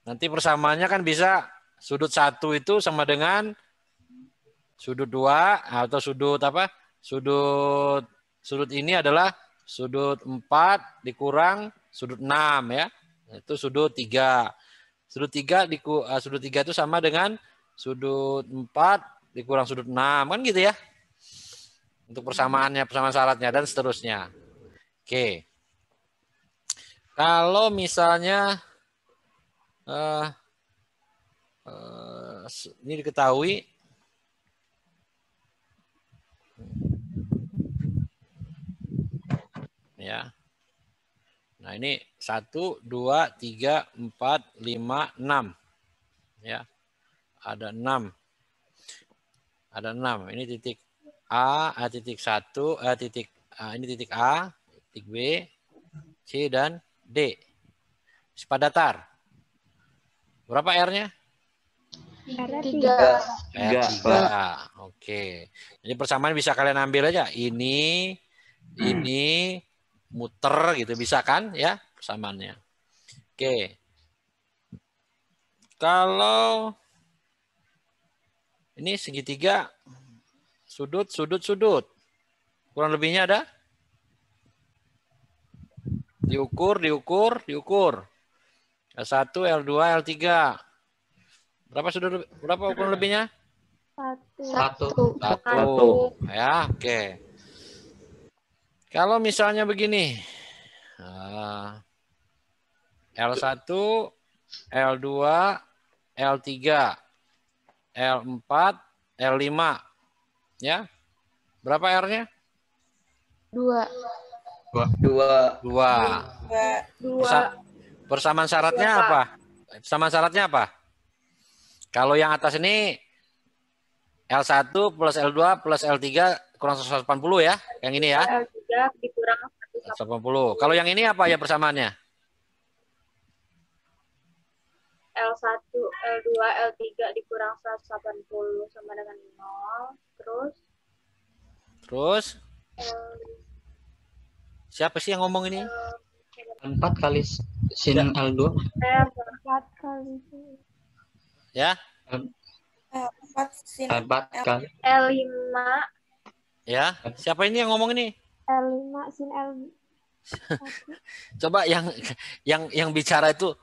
S1: nanti persamaannya kan bisa sudut 1 itu sama dengan sudut 2 atau sudut apa? Sudut ini adalah sudut 4 dikurang sudut 6 ya. Itu sudut 3. Sudut 3 itu sama dengan sudut 4 dikurang sudut 6 kan gitu ya. untuk persamaannya, persamaan syaratnya, dan seterusnya. Oke. Kalau misalnya ini diketahui ya. Nah, ini 1, 2, 3, 4, 5, 6. Ya. Ada 6. Ada 6. Ini titik A, titik 1, titik ini titik A, titik B, C, dan D. Sifat datar. Berapa R-nya?
S2: Tiga.
S1: R3. Oke. Jadi persamaan bisa kalian ambil aja. Ini muter gitu bisa kan ya persamaannya. Oke. Kalau ini segitiga sudut. Kurang lebihnya ada? Diukur. L1, L2, L3. Berapa ukuran lebihnya?
S4: Satu.
S1: Ya, oke. Kalau misalnya begini. L1, L2, L3, L4, L5. Ya. Berapa R-nya?
S2: 2.
S1: Persamaan syaratnya apa? Persamaan syaratnya apa? Kalau yang atas ini L1 plus L2 plus L3 kurang 180 ya. Yang ini ya.
S2: L3 dikurang
S1: 180. Kalau yang ini apa ya persamaannya?
S2: L1, L2, L3 dikurang 180 sama dengan 0.
S1: Terus siapa sih yang ngomong ini?
S4: 4 kali sin L2.
S2: 4 kali
S1: Ya.
S2: 4
S4: 4 kali.
S2: L5.
S1: Ya. Siapa ini yang ngomong ini?
S2: L5 sin L.
S1: Coba yang bicara itu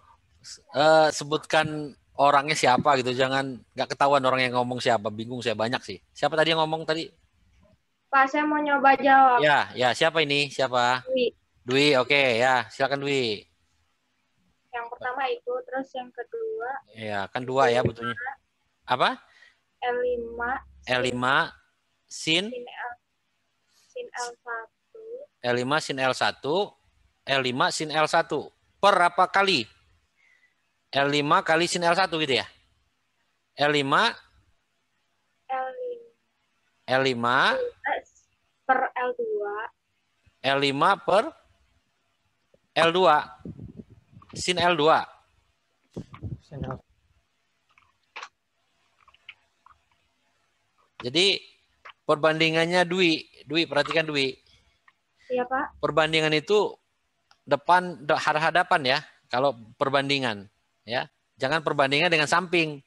S1: sebutkan orangnya siapa gitu. Jangan nggak ketahuan orang yang ngomong siapa. Bingung saya banyak sih. Siapa tadi yang ngomong tadi?
S2: Pak, saya mau nyoba jawab.
S1: Ya, siapa ini? Siapa? Dwi, oke ya. Silakan Dwi.
S2: Yang pertama itu, terus yang kedua.
S1: Ya, kan 2 ya betulnya. Apa?
S2: L5.
S1: L5 sin
S2: L1.
S1: L5 sin L1. L5 sin L1. Per apa kali? L5 kali sin L1 gitu ya? L5
S2: per L2.
S1: L5 per L2 sin L2. Jadi perbandingannya Dwi perhatikan Dwi.
S2: Iya, Pak.
S1: Perbandingan itu hadapan ya. Kalau perbandingan ya. Jangan perbandingan dengan samping.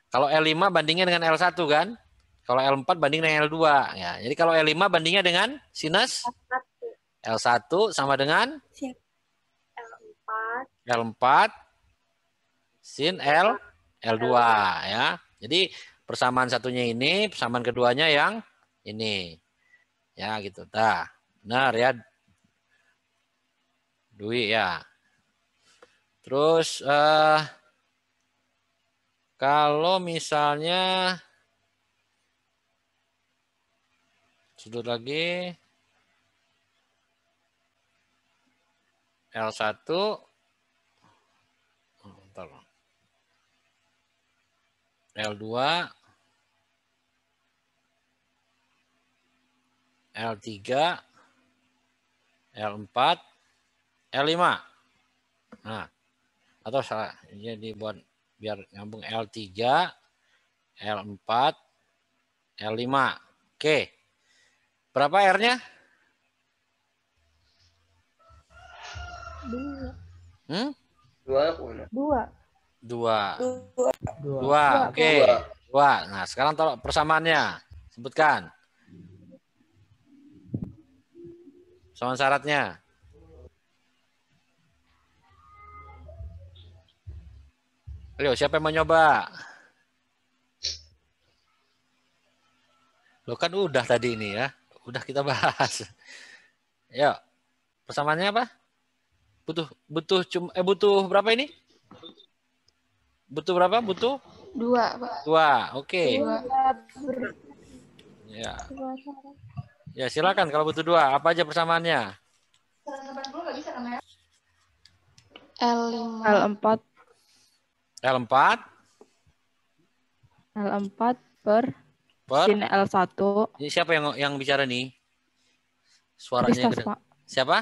S1: Kalau L5 bandingnya dengan L1 kan? Kalau L4 banding dengan L2 ya. Jadi kalau L5 bandingnya dengan sinus L1 sama dengan L4 sin L2 ya. Jadi persamaan satunya ini, persamaan keduanya yang ini. Ya gitu. Dah. Benar ya. Dwi ya. Terus kalau misalnya sudut lagi L1 L2 L3 L4 L5. Nah, atau salah jadi buat biar nyambung L3 L4 L5. Oke. Berapa R-nya? 2. 2. Oke. 2. Nah, sekarang tolong persamaannya. Sebutkan. Persamaan syaratnya. Ayo, siapa yang mau nyoba? Lo kan udah tadi ini ya. Udah kita bahas. Yuk. Persamaannya apa? Butuh berapa ini? Butuh berapa? Butuh
S2: 2, Pak.
S1: 2. Oke.
S2: 2.
S1: Ya. Ya, silakan kalau butuh 2. Apa aja persamaannya?
S2: L5.
S5: L4
S1: L4
S5: per
S1: per
S5: sin L1
S1: ini siapa yang bicara nih? Suaranya
S5: Kristas,
S1: gede.
S5: Pak.
S1: Siapa?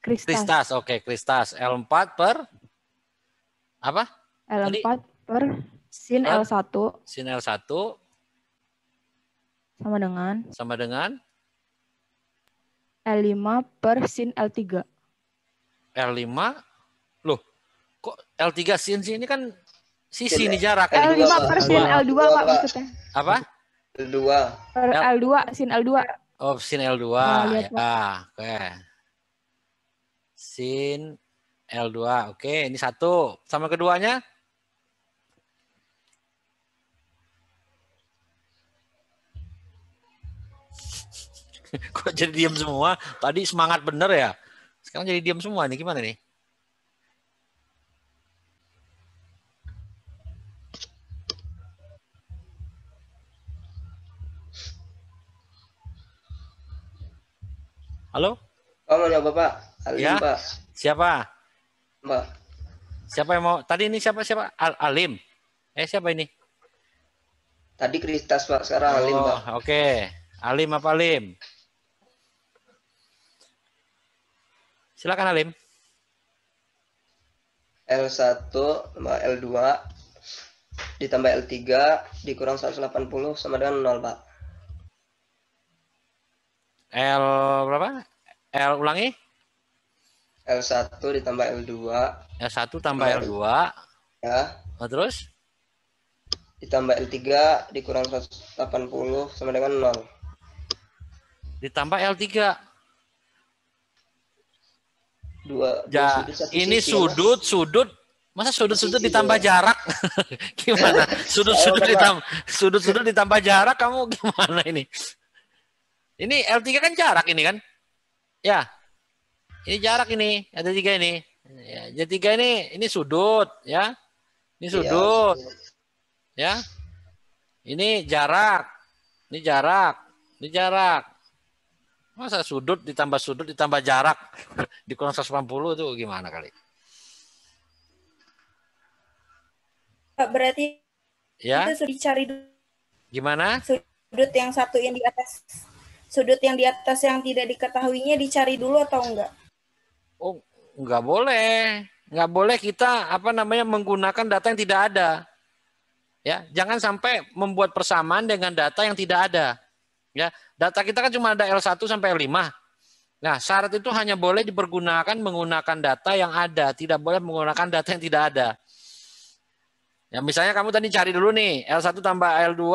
S5: Kristas.
S1: Kristas. Oke, Kristas. L4 per apa?
S5: L4 per sin
S1: Per?
S5: L1
S1: Sin L1
S5: sama dengan
S1: L5
S5: per sin L3.
S1: L5. Loh, kok L3 sin ini kan sisi ini jarak.
S2: L5
S5: per sin L2, Pak, maksudnya.
S1: Apa?
S2: L2.
S5: Per L2, sin L2.
S1: Oh, sin L2.
S5: Lihat,
S1: Ya, oke. Sin L2. Oke, ini 1. Sama keduanya? Kok jadi diam semua? Tadi semangat bener ya? Sekarang jadi diam semua nih. Gimana nih? Halo?
S6: Oh, mau nyoba, Pak. Alim,
S1: Ya.
S6: Pak.
S1: Siapa?
S6: Mbak.
S1: Siapa yang mau? Tadi ini siapa? Alim. Siapa ini?
S6: Tadi Kristas, Pak. Sekarang Alim, Pak.
S1: Oke. Alim apa Alim? Silakan Alim.
S6: L1 tambah L2 ditambah L3 dikurang 180 sama dengan 0, Pak.
S1: L berapa? L ulangi.
S6: L1 ditambah L2
S1: L1 tambah L2.
S6: ya.
S1: Oh, terus?
S6: Ditambah L3 dikurang 180 sama dengan 0.
S1: Ditambah L3.
S6: Dua
S1: Ya,
S6: sudut, satu
S1: ini
S6: sisi, ya, Mas.
S1: sudut. Masa sudut-sudut
S6: Sisi
S1: ditambah
S6: dua.
S1: jarak? Gimana? Sudut-sudut ditambah jarak kamu gimana ini? Ini L3 kan jarak ini kan? Ya. Ini jarak ini, ada 3 ini. Ya, jadi 3 ini sudut ya. Ini
S6: Iya,
S1: sudut
S6: sudut.
S1: ya. Ini jarak. Ini jarak. Ini jarak. Masa sudut ditambah jarak dikurang 180 itu gimana kali?
S2: Pak, berarti
S1: Ya.
S2: itu sudah dicari dulu
S1: Gimana?
S2: sudut yang satu yang di atas. Sudut yang di atas yang tidak diketahuinya dicari dulu atau enggak?
S1: Oh, nggak boleh. Nggak boleh kita menggunakan data yang tidak ada. Ya, jangan sampai membuat persamaan dengan data yang tidak ada. Ya, data kita kan cuma ada L1 sampai L5. Nah, syarat itu hanya boleh dipergunakan menggunakan data yang ada, tidak boleh menggunakan data yang tidak ada. Ya, misalnya kamu tadi cari dulu nih, L1 tambah L2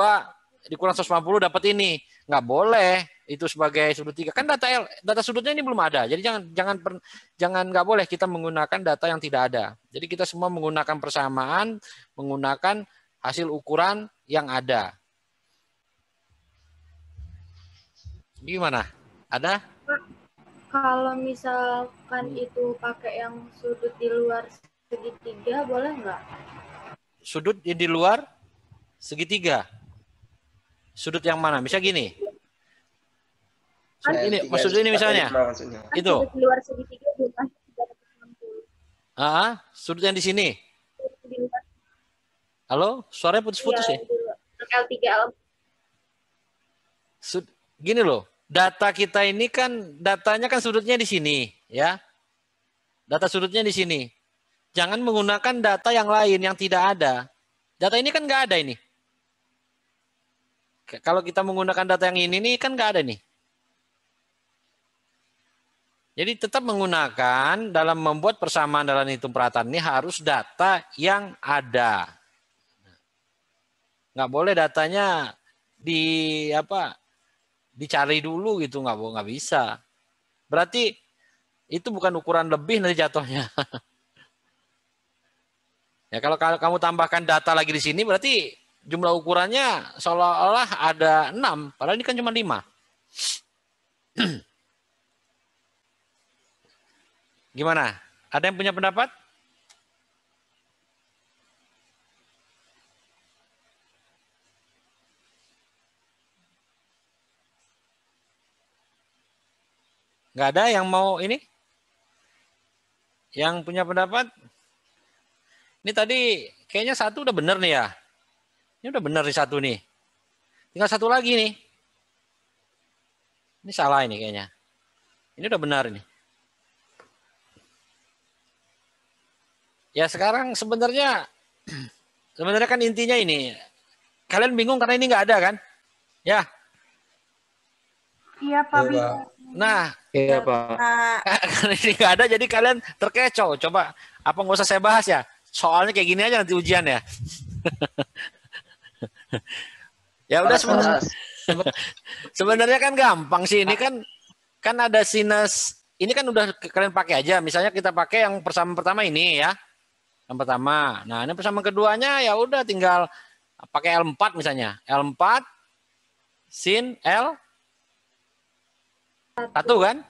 S1: dikurang 150 dapat ini. Nggak boleh itu sebagai sudut 3. Kan data sudutnya ini belum ada. Jadi jangan nggak boleh kita menggunakan data yang tidak ada. Jadi kita semua menggunakan persamaan, menggunakan hasil ukuran yang ada. Gimana? Ada?
S7: Kalau misalkan itu pakai yang sudut di luar segitiga, boleh nggak?
S1: Sudut yang di luar segitiga. Sudut yang mana? Bisa gini. Sudut ini, maksudnya ini misalnya.
S6: Maksudnya.
S7: Kan
S1: Itu.
S7: sudut di luar segitiga jumlahnya 360.
S1: Sudut yang di sini.
S7: Di luar,
S1: Halo, suaranya putus-putus ya?
S7: di luar. L3, L4.
S1: Gini loh, data kita ini kan datanya kan sudutnya di sini, ya. Data sudutnya di sini. Jangan menggunakan data yang lain yang tidak ada. Data ini kan nggak ada ini. Kalau kita menggunakan data yang ini nih kan nggak ada nih. Jadi tetap menggunakan dalam membuat persamaan dalam hitung perataan ini harus data yang ada. Nggak boleh datanya dicari dulu gitu, nggak bisa. Berarti itu bukan ukuran lebih nanti jatuhnya. Ya kalau kamu tambahkan data lagi di sini berarti jumlah ukurannya seolah-olah ada 6, padahal ini kan cuma 5. Gimana? Ada yang punya pendapat? Nggak ada yang mau ini? Yang punya pendapat? Ini tadi kayaknya satu udah bener nih ya. Ini udah bener nih satu nih. Tinggal satu lagi nih. Ini salah ini kayaknya. Ini udah benar ini. Ya sekarang sebenarnya kan intinya ini. Kalian bingung karena ini nggak ada kan? Ya.
S7: Iya, Pak.
S1: Nah,
S3: Iya, Pak.
S1: karena ini nggak ada jadi kalian terkecoh. Coba apa nggak usah saya bahas ya? Soalnya kayak gini aja nanti ujian ya. Ya udah sebenarnya kan gampang sih. Ini kan ada sinus. Ini kan udah kalian pakai aja. Misalnya kita pakai yang pertama ini ya. Yang pertama. Nah, ini persamaan keduanya ya udah tinggal pakai L4 misalnya. L4 sin L 1 kan?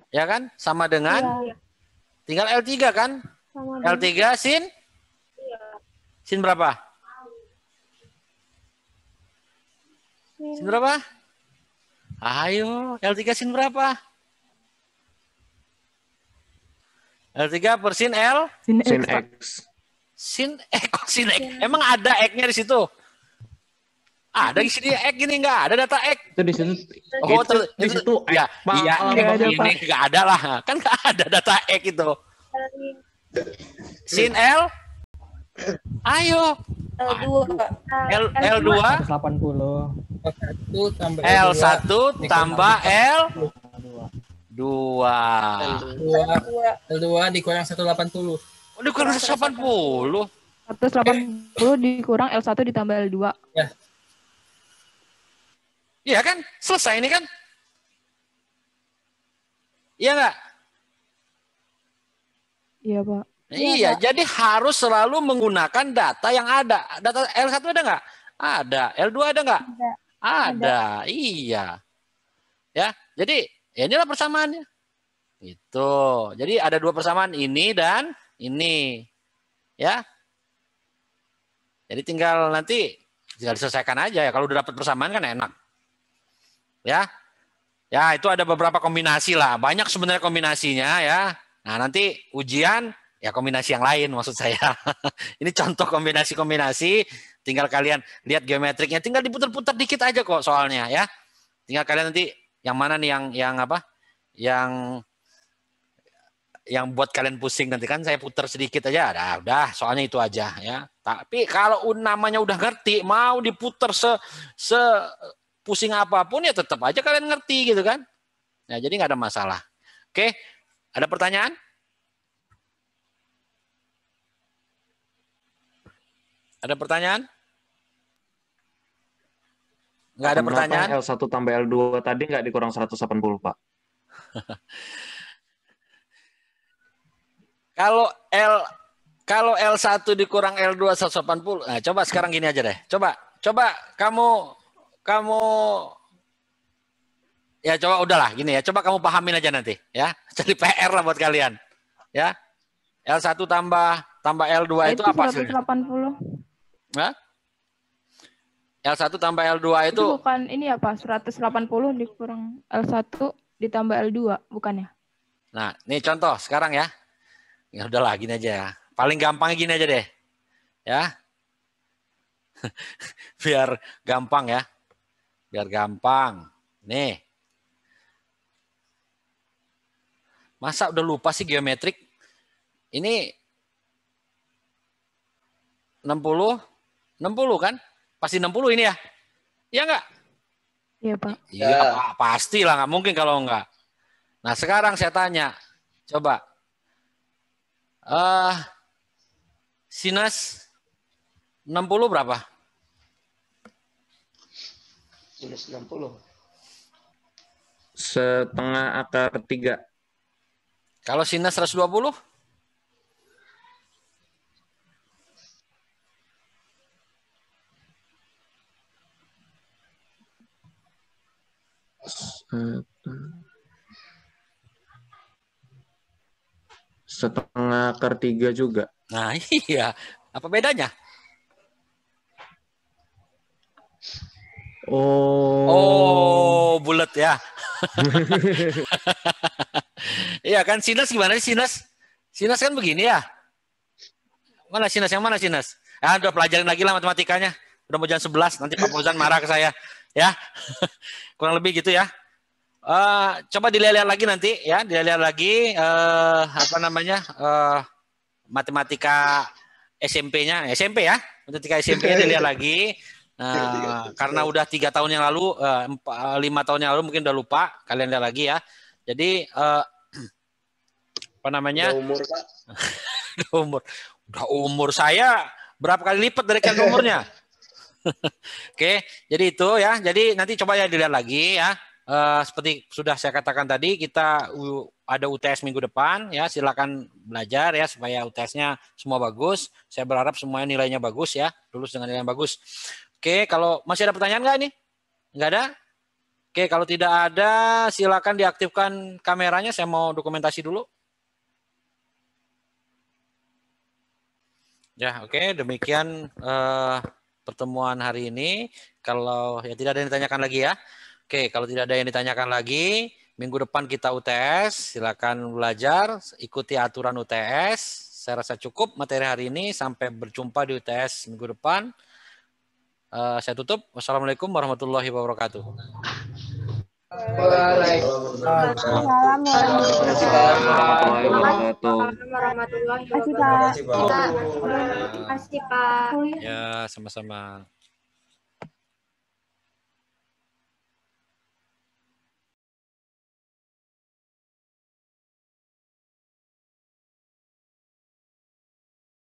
S1: Ya kan? Sama dengan tinggal L3 kan? L3 sin sin berapa? Sin berapa? Ayo, L3 sin berapa? L3 per sin L?
S3: Sin
S5: Sin
S3: X.
S1: Sin sin X. Emang ada X-nya di situ? Ada di sini X gini nggak ada data X.
S3: Itu di situ.
S1: Oh,
S3: Di situ
S1: ya,
S3: Pak.
S1: iya,
S5: Nggak ada,
S1: ini
S5: Pak.
S1: nggak ada lah. Kan nggak ada data X itu. Sin L? Ayo. L2
S8: 180.
S1: L1 tambah L2.
S8: L2 dikurang 180.
S1: Oh, dikurang 180.
S5: 180 dikurang L1 ditambah L2.
S8: Ya.
S1: Iya kan? Selesai ini kan? Iya nggak?
S5: Iya, Pak.
S1: Iya, jadi harus selalu menggunakan data yang ada. Data L1 ada nggak? Ada. L2 ada nggak? Ada. Iya. Ya, jadi ya inilah persamaannya. Itu. Jadi ada dua persamaan ini dan ini. Ya. Jadi tinggal diselesaikan aja ya. Kalau udah dapat persamaan kan enak. Ya. Ya, itu ada beberapa kombinasi lah. Banyak sebenarnya kombinasinya ya. Nah, nanti ujian ya kombinasi yang lain maksud saya. Ini contoh kombinasi-kombinasi. Tinggal kalian lihat geometriknya. Tinggal diputar-putar dikit aja kok soalnya ya. Tinggal kalian nanti yang mana nih yang apa? Yang buat kalian pusing nanti kan saya putar sedikit aja. Nah, udah soalnya itu aja ya. Tapi kalau namanya udah ngerti, mau diputar se pusing apapun ya tetap aja kalian ngerti gitu kan. Nah, jadi nggak ada masalah. Oke, ada pertanyaan? Ada pertanyaan? Nggak ada pertanyaan?
S3: L1 tambah L2 tadi nggak dikurang 180, Pak?
S1: Kalau L1 dikurang L2 180, nah coba sekarang gini aja deh. Coba kamu ya coba udahlah gini ya. Coba kamu pahamin aja nanti ya. Jadi PR lah buat kalian. Ya. L1 tambah L2 itu apa hasilnya?
S5: 180.
S1: Hah? L1 tambah L2 itu
S5: bukan ini ya, Pak? 180 dikurang L1 ditambah L2, bukannya?
S1: Nah, nih contoh sekarang ya. Ya udahlah gini aja ya. Paling gampangnya gini aja deh. Ya. Biar gampang ya. Biar gampang. Nih. Masa udah lupa sih geometrik? Ini 60 kan? Pasti 60 ini ya? Iya enggak?
S5: Iya, Pak.
S1: Iya, pasti lah. Nggak mungkin kalau enggak. Nah, sekarang saya tanya. Coba. Sinus 60 berapa?
S6: Sinus 60.
S3: Setengah akar 3.
S1: Kalau sinus 120?
S3: 1/3 juga.
S1: Nah, iya. Apa bedanya? Oh, bulat ya. Iya kan, sinus gimana sih sinus? Sinus kan begini ya. Mana sinus, yang mana sinus? Ya, udah pelajarin lagi lah matematikanya. Udah mau jam 11, nanti Pak Fauzan marah ke saya. Ya, kurang lebih gitu ya. Coba dilihat lagi nanti ya, dilihat lagi apa namanya matematika SMP-nya, SMP ya, matematika SMP-nya dilihat lagi. Karena udah 3 tahun yang lalu, 5 tahun yang lalu mungkin udah lupa, kalian lihat lagi ya. Jadi apa namanya?
S6: Udah umur, Pak.
S1: udah umur saya berapa kali lipat dari kalian umurnya? Oke, jadi itu ya. Jadi nanti coba ya dilihat lagi ya. Seperti sudah saya katakan tadi, kita ada UTS minggu depan ya. Silakan belajar ya supaya UTS-nya semua bagus. Saya berharap semuanya nilainya bagus ya, lulus dengan nilai yang bagus. Oke, kalau masih ada pertanyaan nggak nih? Nggak ada? Oke, kalau tidak ada, silakan diaktifkan kameranya. Saya mau dokumentasi dulu. Ya, oke. Demikian pertemuan hari ini. Kalau ya tidak ada yang ditanyakan lagi ya. Oke, kalau tidak ada yang ditanyakan lagi, minggu depan kita UTS. Silakan belajar, ikuti aturan UTS. Saya rasa cukup materi hari ini. Sampai berjumpa di UTS minggu depan. Saya tutup. Wassalamualaikum warahmatullahi wabarakatuh.
S7: Waalaikumsalam warahmatullahi wabarakatuh. Terima kasih, Pak.
S1: Ya, sama-sama.